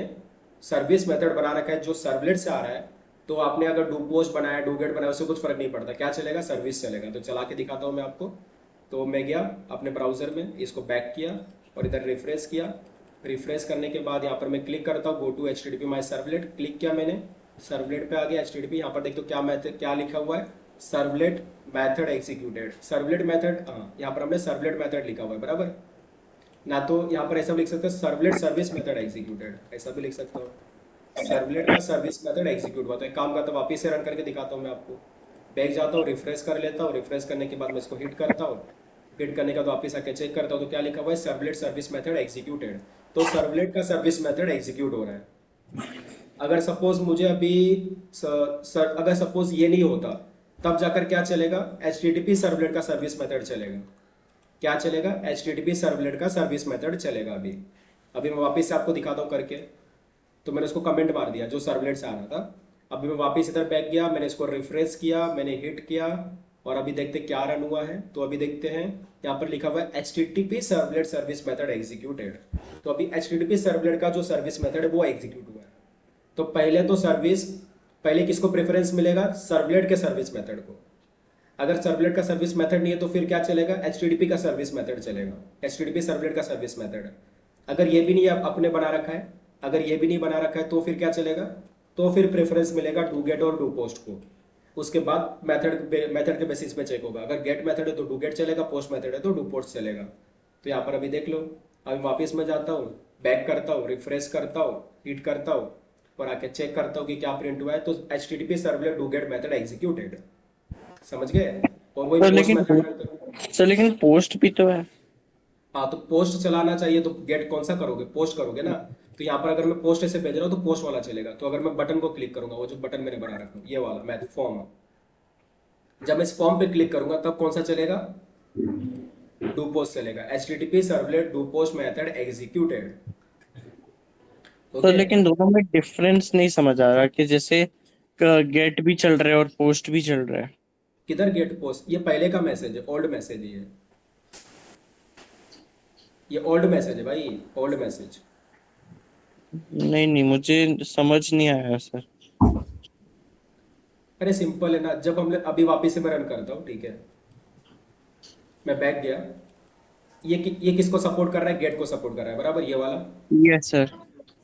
सर्विस मेथड बना रखा है जो सर्वलेट से आ रहा है, तो आपने अगर डू पोस्ट बनाया, डू गेट बनाया, उससे कुछ फर्क नहीं पड़ता, क्या चलेगा, सर्विस चलेगा। तो चला के दिखाता हूँ मैं आपको। तो मैं गया अपने ब्राउजर में, इसको बैक किया और इधर रिफ्रेश किया। रिफ्रेश करने के बाद यहाँ पर मैं क्लिक करता हूँ, go to HTTP my servlet, click किया मैंने, सर्वलेट पे आ गया HTTP। यहाँ पर देखो क्या मैथड, क्या लिखा हुआ है, servlet method executed, servlet method, हाँ यहाँ पर हमने सर्वलेट मैथड लिखा हुआ है, बराबर। ना तो यहाँ पर ऐसा भी लिख सकते हो सर्वलेट सर्विस मेथड एग्जीक्यूटेड, ऐसा भी लिख सकते हो, सर्वलेट का सर्विस मेथड एग्जीक्यूट हुआ। तो एक काम करता हूँ, वापिस से रन करके दिखाता हूँ मैं आपको। बैक जाता हूँ, रिफ्रेश कर लेता हूँ, रिफ्रेश करने के बाद मैं इसको हिट करता हूँ, हिट करने के बाद वापिस आके चेक करता हूँ तो क्या लिखा हुआ है, सर्वलेट सर्विस मेथड एग्जीक्यूटेड। तो सर्वलेट का सर्विस मेथड एग्जीक्यूट हो रहा है। अगर सपोज मुझे अभी अगर सपोज ये नहीं होता, तब जाकर क्या चलेगा, H T T P servlet का सर्विस मेथड चलेगा। क्या चलेगा, H T T P servlet का सर्विस मेथड चलेगा। अभी अभी मैं वापस से आपको दिखाता हूँ करके। तो मैंने उसको कमेंट मार दिया जो सर्वलेट से आ रहा था। अभी मैं वापस इधर बैक गया, मैंने इसको रिफ्रेश किया, मैंने हिट किया, और अभी देखते क्या रन हुआ है। तो अभी देखते हैं, यहाँ पर लिखा हुआ है H T T P servlet service method executed. तो अभी H T T P servlet का जो सर्विस मेथड है वो एग्जीक्यूट हुआ है। तो पहले तो सर्विस, पहले किसको प्रेफरेंस मिलेगा, सर्वलेट के सर्विस मेथड को। अगर सर्वलेट का सर्विस मेथड नहीं है तो फिर क्या चलेगा, एचटीटीपी का सर्विस मेथड चलेगा, एचटीटीपी सर्वलेट का सर्विस मेथड। अगर ये भी नहीं अपने बना रखा है, अगर ये भी नहीं बना रखा है तो फिर क्या चलेगा, तो फिर प्रेफरेंस मिलेगा डू गेट और डू पोस्ट को। उसके बाद मेथड के बेसिस पे चेक होगा। अगर गेट मेथड है तो डू गेट चलेगा, पोस्ट मेथड है तो डू पोस्ट चलेगा। तो यहाँ पर अभी देख लो, अभी वापस मैं जाता हूँ, बैक करता हूँ, रिफ्रेश करता हूँ, हिट करता हूँ, और आके चेक करता हूँ कि क्या प्रिंट हुआ है। तो H T T P servlet do get method executed, समझ गए। और वही सर पोस्ट लेकिन मेथड रन करो। सर लेकिन पोस्ट भी तो है। हाँ तो पोस्ट चलाना चाहिए तो गेट कौन सा करोगे, पोस्ट करोगे ना। तो यहाँ पर अगर मैं पोस्ट ऐसे भेज रहा हूँ तो पोस्ट वाला चलेगा। तो अगर मैं बटन को क्लिक करूंगा, वो जो बटन मैंने बना रखा है ये वाला मैथ फॉर्म, जब मैं इस फॉर्म पे क्लिक करूंगा तब कौन सा चलेगा, डू पोस्ट चलेगा। H T T P servlet do post method executed. Sir okay. लेकिन दोनों में डिफरेंस नहीं समझ आ रहा कि जैसे गेट भी चल रहा है और पोस्ट भी चल रहा है। किधर गेट पोस्ट, ये पहले का मैसेज है, ओल्ड मैसेज ये ओल्ड मैसेज है भाई, ओल्ड मैसेज। नहीं नहीं, मुझे समझ नहीं आया सर। अरे सिंपल है ना, जब हमने अभी वापिस से मैं रन करता हूँ, ठीक है, मैं बैक गया, ये किसको सपोर्ट कर रहा है, गेट को सपोर्ट कर रहा है, बराबर, ये वाला। Yes sir.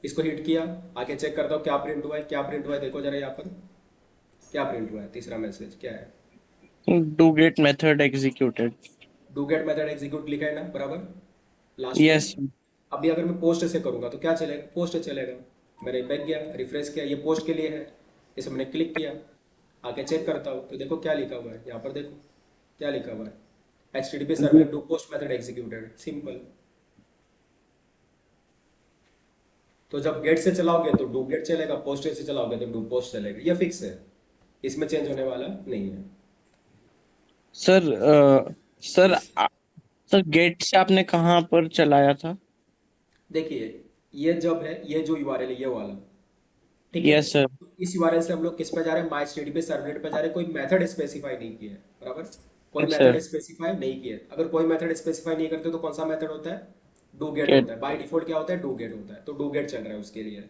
इसको हिट किया, आगे चेक करता हूँ क्या प्रिंट हुआ है, क्या प्रिंट हुआ है, देखो जरा यहाँ पर क्या प्रिंट हुआ है। तीसरा मैसेज क्या है, do get method executed. Do get method execute लिखा है ना, बराबर, लास्ट में। यस। अभी अगर मैं पोस्ट से करूंगा तो क्या चलेगा, पोस्ट चलेगा। मैंने बैक गया, रिफ्रेश किया, ये पोस्ट के लिए है, इसे मैंने क्लिक किया, आके चेक करता हूँ तो देखो क्या लिखा हुआ है, यहाँ पर देखो क्या लिखा हुआ है, H T T P servlet do post method executed, simple. तो जब गेट से चलाओगे तो डू गेट चलेगा, पोस्ट से चलाओगे तो डू पोस्ट चलेगा, ये फिक्स है, इसमें चेंज होने वाला नहीं है। सर सर सर गेट से आपने कहाँ पर चलाया था? देखिए, ये जब है, ये जो यूआरएल है ये वाला, ठीक है, यस सर। तो इस यूआरएल से हम लोग किस पे जा रहे हैं, माई एचटीटीपी सर्वलेट पे जा रहे हैं। कोई मेथड स्पेसिफाई नहीं किया है, बराबर, कोई यस मेथड सर। स्पेसिफाई नहीं किया है। अगर कोई मेथड स्पेसिफाई नहीं करते तो कौन सा मेथड होता है, डू गेट गेट। होता है। बाय डिफॉल्ट क्या होता है, डू गेट होता है, तो डू गेट चल रहा है उसके लिए।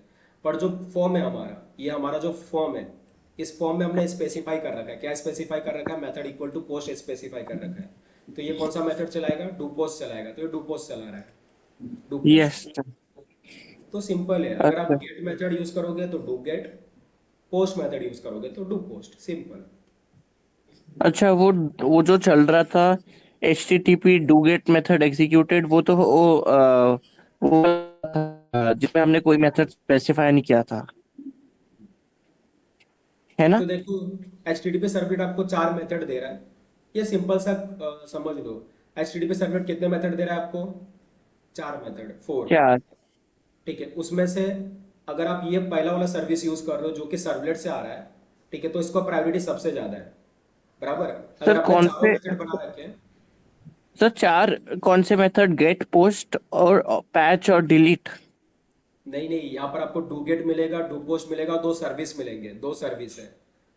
पर जो फॉर्म है हमारा, ये हमारा जो फॉर्म है, इस फॉर्म में हमने स्पेसिफाई कर रखा है, क्या स्पेसिफाई कर रखा है, method equal to post specify कर रखा है। तो ये कौन सा मेथड चलाएगा, डू पोस्ट चलाएगा, तो ये डू पोस्ट चला रहा है, डू पोस्ट। Yes sir. तो सिंपल है, अगर आप अच्छा। गेट मेथड यूज करोगे तो do get, post method use करोगे तो डू पोस्ट, सिंपल। अच्छा, वो जो चल रहा था H T T P do get method executed, वो तो वो जिसमें हमने कोई मेथड स्पेसिफाई नहीं किया था, है ना? तो देखो, H T T P servlet आपको 4 मेथड दे रहा है, ये सिंपल सा समझ लो। H T T P servlet कितने मेथड दे रहा है आपको, 4 मेथड, 4, क्या? ठीक है। उसमें से अगर आप ये पहला वाला सर्विस यूज कर रहे हो जो कि सर्वलेट से आ रहा है, ठीक है, तो इसको प्रायोरिटी सबसे ज्यादा है, बराबर। अगर सर आपने कौन चारों से मेथड बना रखे हैं, सर चार कौन से मेथड, गेट, पोस्ट और पैच और डिलीट? नहीं नहीं, यहाँ पर आपको डू गेट मिलेगा, डू पोस्ट मिलेगा, दो सर्विस मिलेंगे, दो सर्विस है।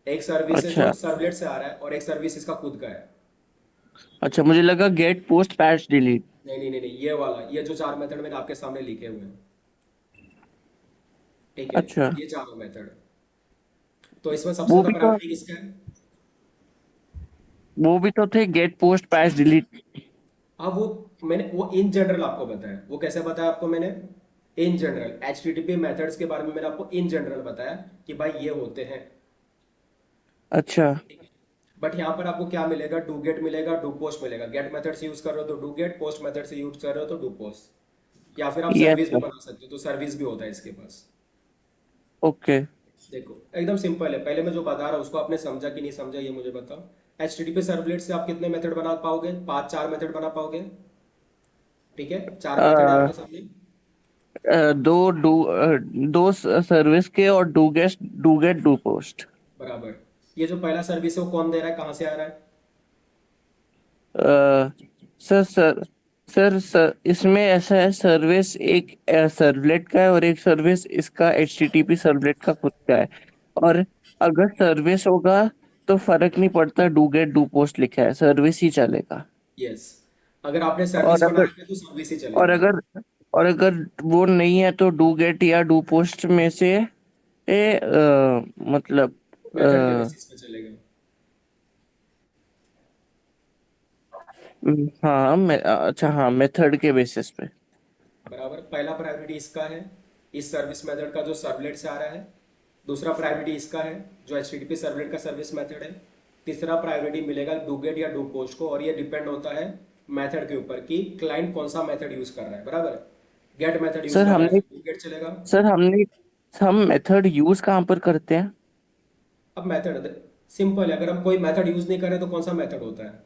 एक सर्विस है जो अच्छा। सर्वलेट से आ रहा है और एक सर्विस इसका खुद का है। अच्छा, मुझे लगा गेट, पोस्ट, पैच, डिलीट। नहीं नहीं नहीं नहीं, ये वाला, ये जो 4 मेथड मैंने आपके सामने लिखे हुए हैं, ठीक है, अच्छा, ये चारों मेथड। तो इसमें सबसे वो ज्यादा भी तो प्रायोरिटी किसका है, वो भी तो थे, गेट, पोस्ट, पैच, डिलीट। हाँ वो मैंने वो इन जनरल आपको बताया, वो कैसे बताया आपको मैंने, in general H T T P methods के बारे में मैंने आपको इन जनरल बताया कि भाई ये होते हैं। अच्छा। बट यहाँ पर आपको क्या मिलेगा, डू गेट मिलेगा, डू पोस्ट मिलेगा। गेट मेथड से यूज कर रहे हो तो डू गेट, पोस्ट मेथड से यूज कर रहे हो तो डू पोस्ट। या फिर आप यस सर्विस भी सर। बना सकते हो, तो सर्विस भी होता है इसके पास। ओके। देखो एकदम सिंपल है, पहले मैं जो बता रहा हूँ उसको आपने समझा कि नहीं समझा ये मुझे बताओ। HTTP सर्वलेट से आप कितने मेथड बना पाओगे? पांच चार मेथड बना पाओगे। ठीक है, चार मेथड है आपके सामने। दो डू दो सर्विस के और डू गेट डू पोस्ट। बराबर। ये जो पहला सर्विस है वो कौन दे रहा है, कहाँ से आ रहा है? सर सर सर इसमें ऐसा है, सर्विस एक सर्वलेट का है और एक सर्विस इसका एचटीटीपी सर्वलेट का खुद का है। और अगर सर्विस होगा तो फर्क नहीं पड़ता, डू गेट डू पोस्ट लिखा है, सर्विस ही चलेगा। यस, अगर आपने और सर्विस बना अगर रखी है तो सर्विस ही और चलेगी। अगर और अगर वो नहीं है तो डू गेट या डू पोस्ट में से मतलब मेथड के बेसिस पे चलेगा। हाँ अच्छा हाँ, मेथड के बेसिस पे। बराबर, पहला प्रायोरिटी इसका है, इस सर्विस मेथड का जो सर्वलेट से आ रहा है। दूसरा प्रायोरिटी इसका है, जो HTTP सर्वलेट का सर्विस मेथड है। तीसरा प्रायोरिटी मिलेगा डूगेट या डू पोस्ट को, और ये डिपेंड होता है मेथड के ऊपर कि क्लाइंट कौन सा मेथड यूज कर रहा है। बराबर, गेट मेथड यूज सर कर रहा है हमने तो डूगेट चलेगा। सर हमने हम मेथड यूज कहाँ पर करते हैं? अब मेथड सिंपल है, अगर हम कोई मेथड यूज नहीं कर रहे तो कौन सा मेथड होता है?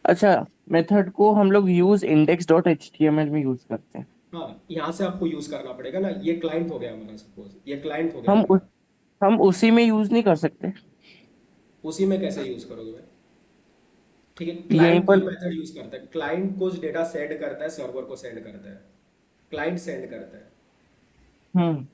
अच्छा, मेथड को हम लोग use index dot H T M L में यूज करते हैं। हाँ, यहाँ से आपको यूज करना पड़ेगा ना, ये क्लाइंट हो गया हमारा, सपोज ये क्लाइंट हो गया हम उस हमारा। हम उसी में यूज नहीं कर सकते? उसी में कैसे यूज करोगे भाई? ठीक है, यहीं क्लाइंट कोई पर। मेथड यूज करता है, क्लाइंट कुछ डेटा सेंड करता है, सर्वर को सेंड करता है, क्लाइंट सेंड करता है। हम्म।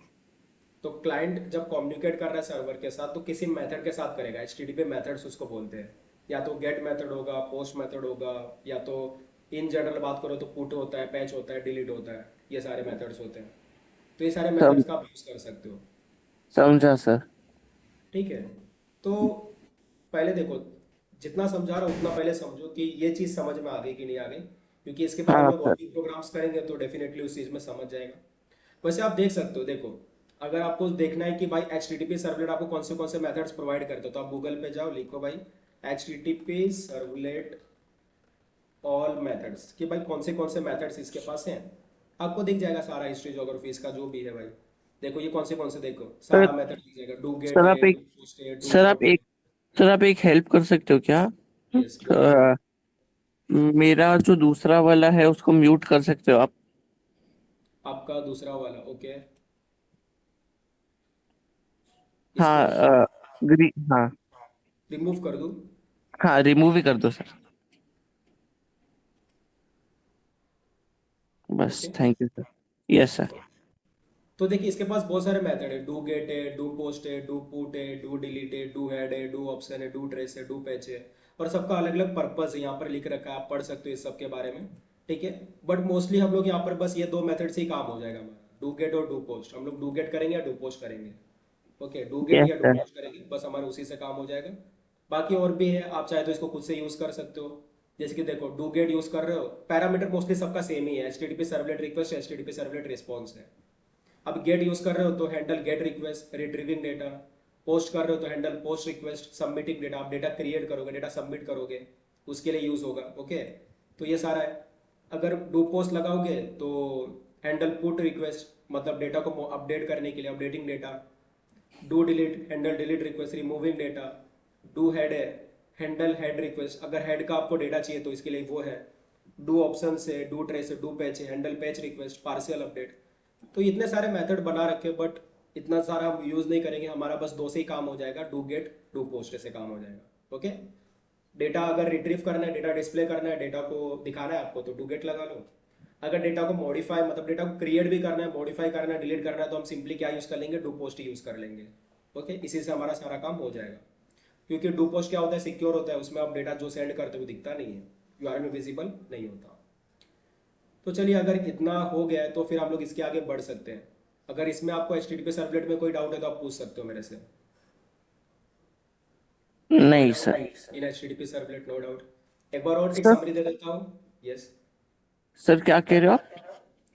तो क्लाइंट जब कम्युनिकेट कर रहा है सर्वर के साथ तो किसी मेथड के साथ करेगा, HTTP मेथड्स उसको बोलते हैं। या तो गेट मेथड होगा, पोस्ट मेथड होगा, या तो इन जनरल बात करो तो पुट होता है, पैच होता है, डिलीट होता है, ये सारे मेथड्स होते हैं। तो ये सारे सम, मेथड्स का आप यूज कर सकते हो। समझा सर। ठीक है, तो पहले देखो, जितना समझा रहा हूं उतना पहले समझो कि ये चीज़ समझ में आ गई कि नहीं आ गई, क्योंकि इसके बारे हाँ में और सर। भी प्रोग्राम्स करेंगे तो डेफिनेटली उस चीज़ में समझ जाएगा। वैसे आप देख सकते हो, देखो अगर आपको देखना है कि भाई HTTP सर्वलेट आपको कौन से मेथड्स प्रोवाइड करते हो, तो आप गूगल पे जाओ, लिखो भाई HTTP सर्वलेट ऑल मेथड्स, कि भाई कौन से मेथड्स इसके पास हैं। आपको दिख जाएगा सारा हिस्ट्री जोग्राफी इसका जो भी है भाई। देखो ये कौन से, देखो सर सारा मेथड दिख जाएगा, डू गेट सर है, आप डू एक पोस्ट है, डू सर आप पोर्ट है। एक सर आप एक हेल्प कर सकते हो क्या? यस बोलिए। अ, मेरा जो दूसरा वाला है उसको म्यूट कर सकते हो आप? आपका दूसरा वाला, ओके, इसको हाँ हाँ। रिमूव कर दूं? हाँ, रिमूव ही कर दो सर। बस, okay, thank you sir. Yes sir. तो देखिए इसके पास बहुत सारे मेथड है, डू गेट है, डू पोस्ट है, डू पुट है, डू डिलीट है, डू हेड है, डू ऑप्शन है, डू ट्रेस है, डू पैच है। और सबका अलग अलग पर्पस है, यहाँ पर लिख रखा है, आप पढ़ सकते हो इस सब के बारे में। ठीक है, बट मोस्टली हम लोग यहाँ पर बस ये दो मेथड से ही काम हो जाएगा हमारा, डू गेट और डू पोस्ट। हम लोग डू गेट करेंगे या डू पोस्ट करेंगे। ओके, डू गेट यस या डू सर। पोस्ट करेंगे, बस हमारा उसी से काम हो जाएगा। बाकी और भी है, आप चाहे तो इसको खुद से यूज कर सकते हो। जैसे कि देखो, डू गेट यूज कर रहे हो, पैरामीटर मोस्टली सबका सेम ही है, HTTP servlet request, HTTP servlet response है। अब गेट यूज कर रहे हो तो handle gate request retrieving data. Post कर रहे हो तो handle post request submitting data, आप डेटा क्रिएट करोगे, डेटा सबमिट करोगे, उसके लिए यूज होगा। ओके, तो ये सारा है। अगर डू पोस्ट लगाओगे तो हैंडल पुट रिक्वेस्ट, मतलब डेटा को अपडेट करने के लिए, updating data. Do delete, handle delete request removing data. Do head है, हैंडल हेड रिक्वेस्ट, अगर हेड का आपको डेटा चाहिए तो इसके लिए वो है। डू ऑप्शन है, डू ट्रेस है, डू पैच है, handle patch request, partial update. तो इतने सारे मेथड बना रखे, बट इतना सारा हम यूज नहीं करेंगे, हमारा बस दो से ही काम हो जाएगा, डू गेट डू पोस्ट से काम हो जाएगा। ओके, डेटा अगर रिट्रीव करना है, डेटा डिस्प्ले करना है, डेटा को दिखाना है आपको तो डू गेट लगा लो। अगर डेटा को मॉडिफाई, मतलब डेटा को क्रिएट भी करना है, मॉडिफाई करना है, डिलीट करना है, तो हम सिंपली क्या यूज कर लेंगे, डू पोस्ट यूज कर लेंगे। ओके, इसी से हमारा सारा काम हो जाएगा। क्योंकि डू पोस्ट क्या होता है, सिक्योर होता है, उसमें आप डेटा जो सेंड करते हो दिखता नहीं है, यूआरएल में विजिबल नहीं होता। तो चलिए, अगर इतना हो गया है तो फिर हम लोग इसके आगे बढ़ सकते हैं। अगर इसमें आपको HTTP सर्वलेट में कोई डाउट है तो आप पूछ सकते हो मेरे से। नो नहीं sir. Doubt in HTTP servlet, no doubt. एक बार और एक सर समरी दे देता हूँ। यस, सर क्या कह रहे हो आप?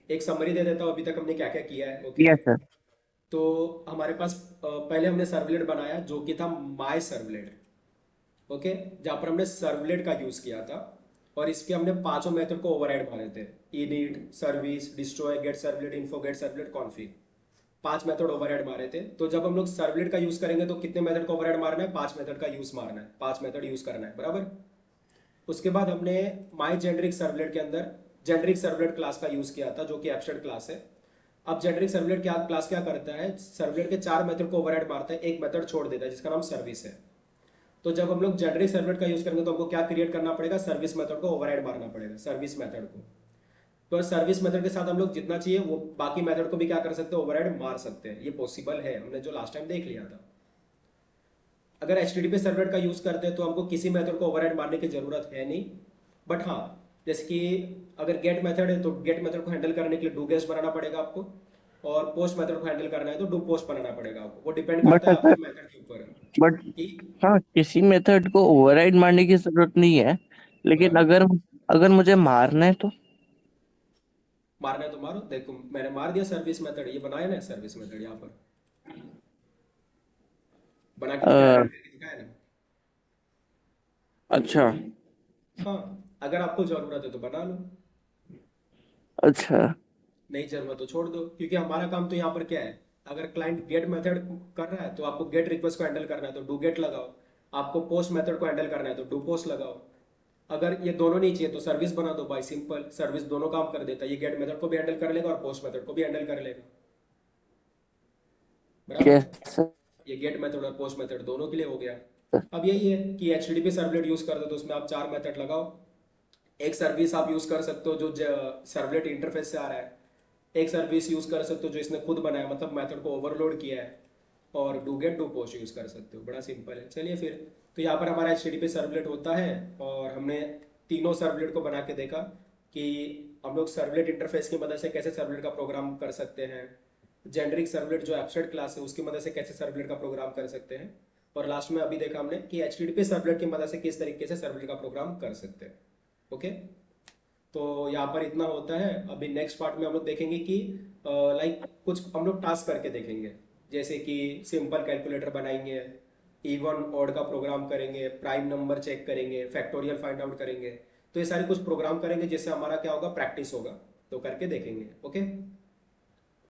एक समरी दे देता हूँ अभी तक हमने क्या क्या किया है। Okay, yes sir. तो हमारे पास पहले हमने सर्वलेट बनाया जो कि था माई सर्वलेट। ओके, जहाँ पर हमने सर्वलेट का यूज़ किया था। और इसके हमने पांचों मेथड को ओवरराइड मारे थे, init, service, destroy, gate servlet, info, gate servlet, config. 5 method override मारे थे। तो जब हम लोग सर्वलेट का यूज करेंगे तो कितने मेथड को ओवरराइड मारना है? 5 मेथड का यूज मारना है, 5 मेथड यूज करना है, बराबर। उसके बाद हमने माई जेनरिक सर्वलेट के अंदर जेनरिक सर्वलेट क्लास का यूज किया था, जो कि एब्स्ट्रैक्ट क्लास है। अब जेनरिक सर्वलेट क्लास क्या करता है? सर्वलेट के 4 मेथड को ओवरराइड मारता है, एक मेथड छोड़ देता है जिसका नाम सर्विस है। तो जब हम लोग जेनरिक सर्वलेट का यूज करेंगे तो हमको क्या क्रिएट करना पड़ेगा? सर्विस मेथड को ओवरराइड मारना पड़ेगा, सर्विस मेथड को। तो सर्विस मेथड के साथ हम लोग जितना चाहिए वो बाकी मेथड को भी क्या कर सकते हैं? ओवरराइड मार सकते हैं। ये पॉसिबल है, हमने जो लास्ट टाइम देख लिया था। अगर HTTP सर्वलेट का यूज करते हैं तो हमको किसी मेथड को ओवरराइड मारने की जरूरत है नहीं। बट हाँ, जैसे कि अगर गेट मेथड है तो गेट मेथड को हैंडल करने के लिए डू गेट बनाना पड़ेगा आपको, और पोस्ट मेथड को हैंडल करना है तो डू पोस्ट बनाना पड़ेगा आपको। वो डिपेंड बट करता है अगर आपके मेथड के ऊपर बट कि हाँ, किसी मेथड को ओवरराइड मारने की जरूरत नहीं है, लेकिन बराबर। अगर अगर मुझे मारना है तो। मारना है तो मारो। देखो मैंने मार दिया सर्विस मेथड, ये बनाया ना सर्विस मेथड, यहाँ पर बना के दिखाया, अ, रन करके दिखाया ना। अच्छा। हाँ, अगर आपको जरूरत है तो बना लो, अच्छा। नहीं जरूरत तो छोड़ दो। क्योंकि हमारा काम तो यहाँ पर क्या है? अगर क्लाइंट गेट मेथड कर रहा है तो आपको गेट रिक्वेस्ट को हैंडल करना है तो डू गेट लगाओ, आपको पोस्ट मेथड को हैंडल करना है तो डू पोस्ट लगाओ। अगर ये दोनों नहीं चाहिए तो सर्विस बना दो, बाई सिंपल। सर्विस दोनों काम कर देता है, ये गेट मेथड को भी हैंडल कर लेगा और पोस्ट मेथड को भी हैंडल कर लेगा, बराबर। यस। ये गेट मेथड और पोस्ट मेथड दोनों के लिए हो गया। अब यही है कि HTTP सर्वलेट यूज करते हो तो उसमें आप 4 मेथड लगाओ। एक सर्विस आप यूज कर सकते हो जो सर्वलेट इंटरफेस से आ रहा है, एक सर्विस यूज कर सकते हो जो इसने खुद बनाया, मतलब मेथड को ओवरलोड किया है, और do get do post use कर सकते हो। बड़ा सिंपल है। चलिए फिर, तो यहाँ पर हमारा HTTP सर्वलेट होता है, और हमने तीनों सर्वलेट को बना के देखा कि हम लोग सर्वलेट इंटरफेस की मदद से कैसे सर्वलेट का प्रोग्राम कर सकते हैं, जेनरिक सर्वलेट जो एब्स्ट्रैक्ट क्लास है उसकी मदद से कैसे सर्वलेट का प्रोग्राम कर सकते हैं, और लास्ट में अभी देखा हमने कि HTTP सर्वलेट की मदद से किस तरीके से सर्वलेट का प्रोग्राम कर सकते हैं। ओके, तो यहाँ पर इतना होता है। अभी नेक्स्ट पार्ट में हम लोग देखेंगे कि लाइक कुछ हम लोग टास्क करके देखेंगे, जैसे कि सिंपल कैलकुलेटर बनाएंगे, इवन ऑड का प्रोग्राम करेंगे, प्राइम नंबर चेक करेंगे, फैक्टोरियल फाइंड आउट करेंगे। तो ये सारे कुछ प्रोग्राम करेंगे जिससे हमारा क्या होगा? प्रैक्टिस होगा। तो करके देखेंगे। ओके।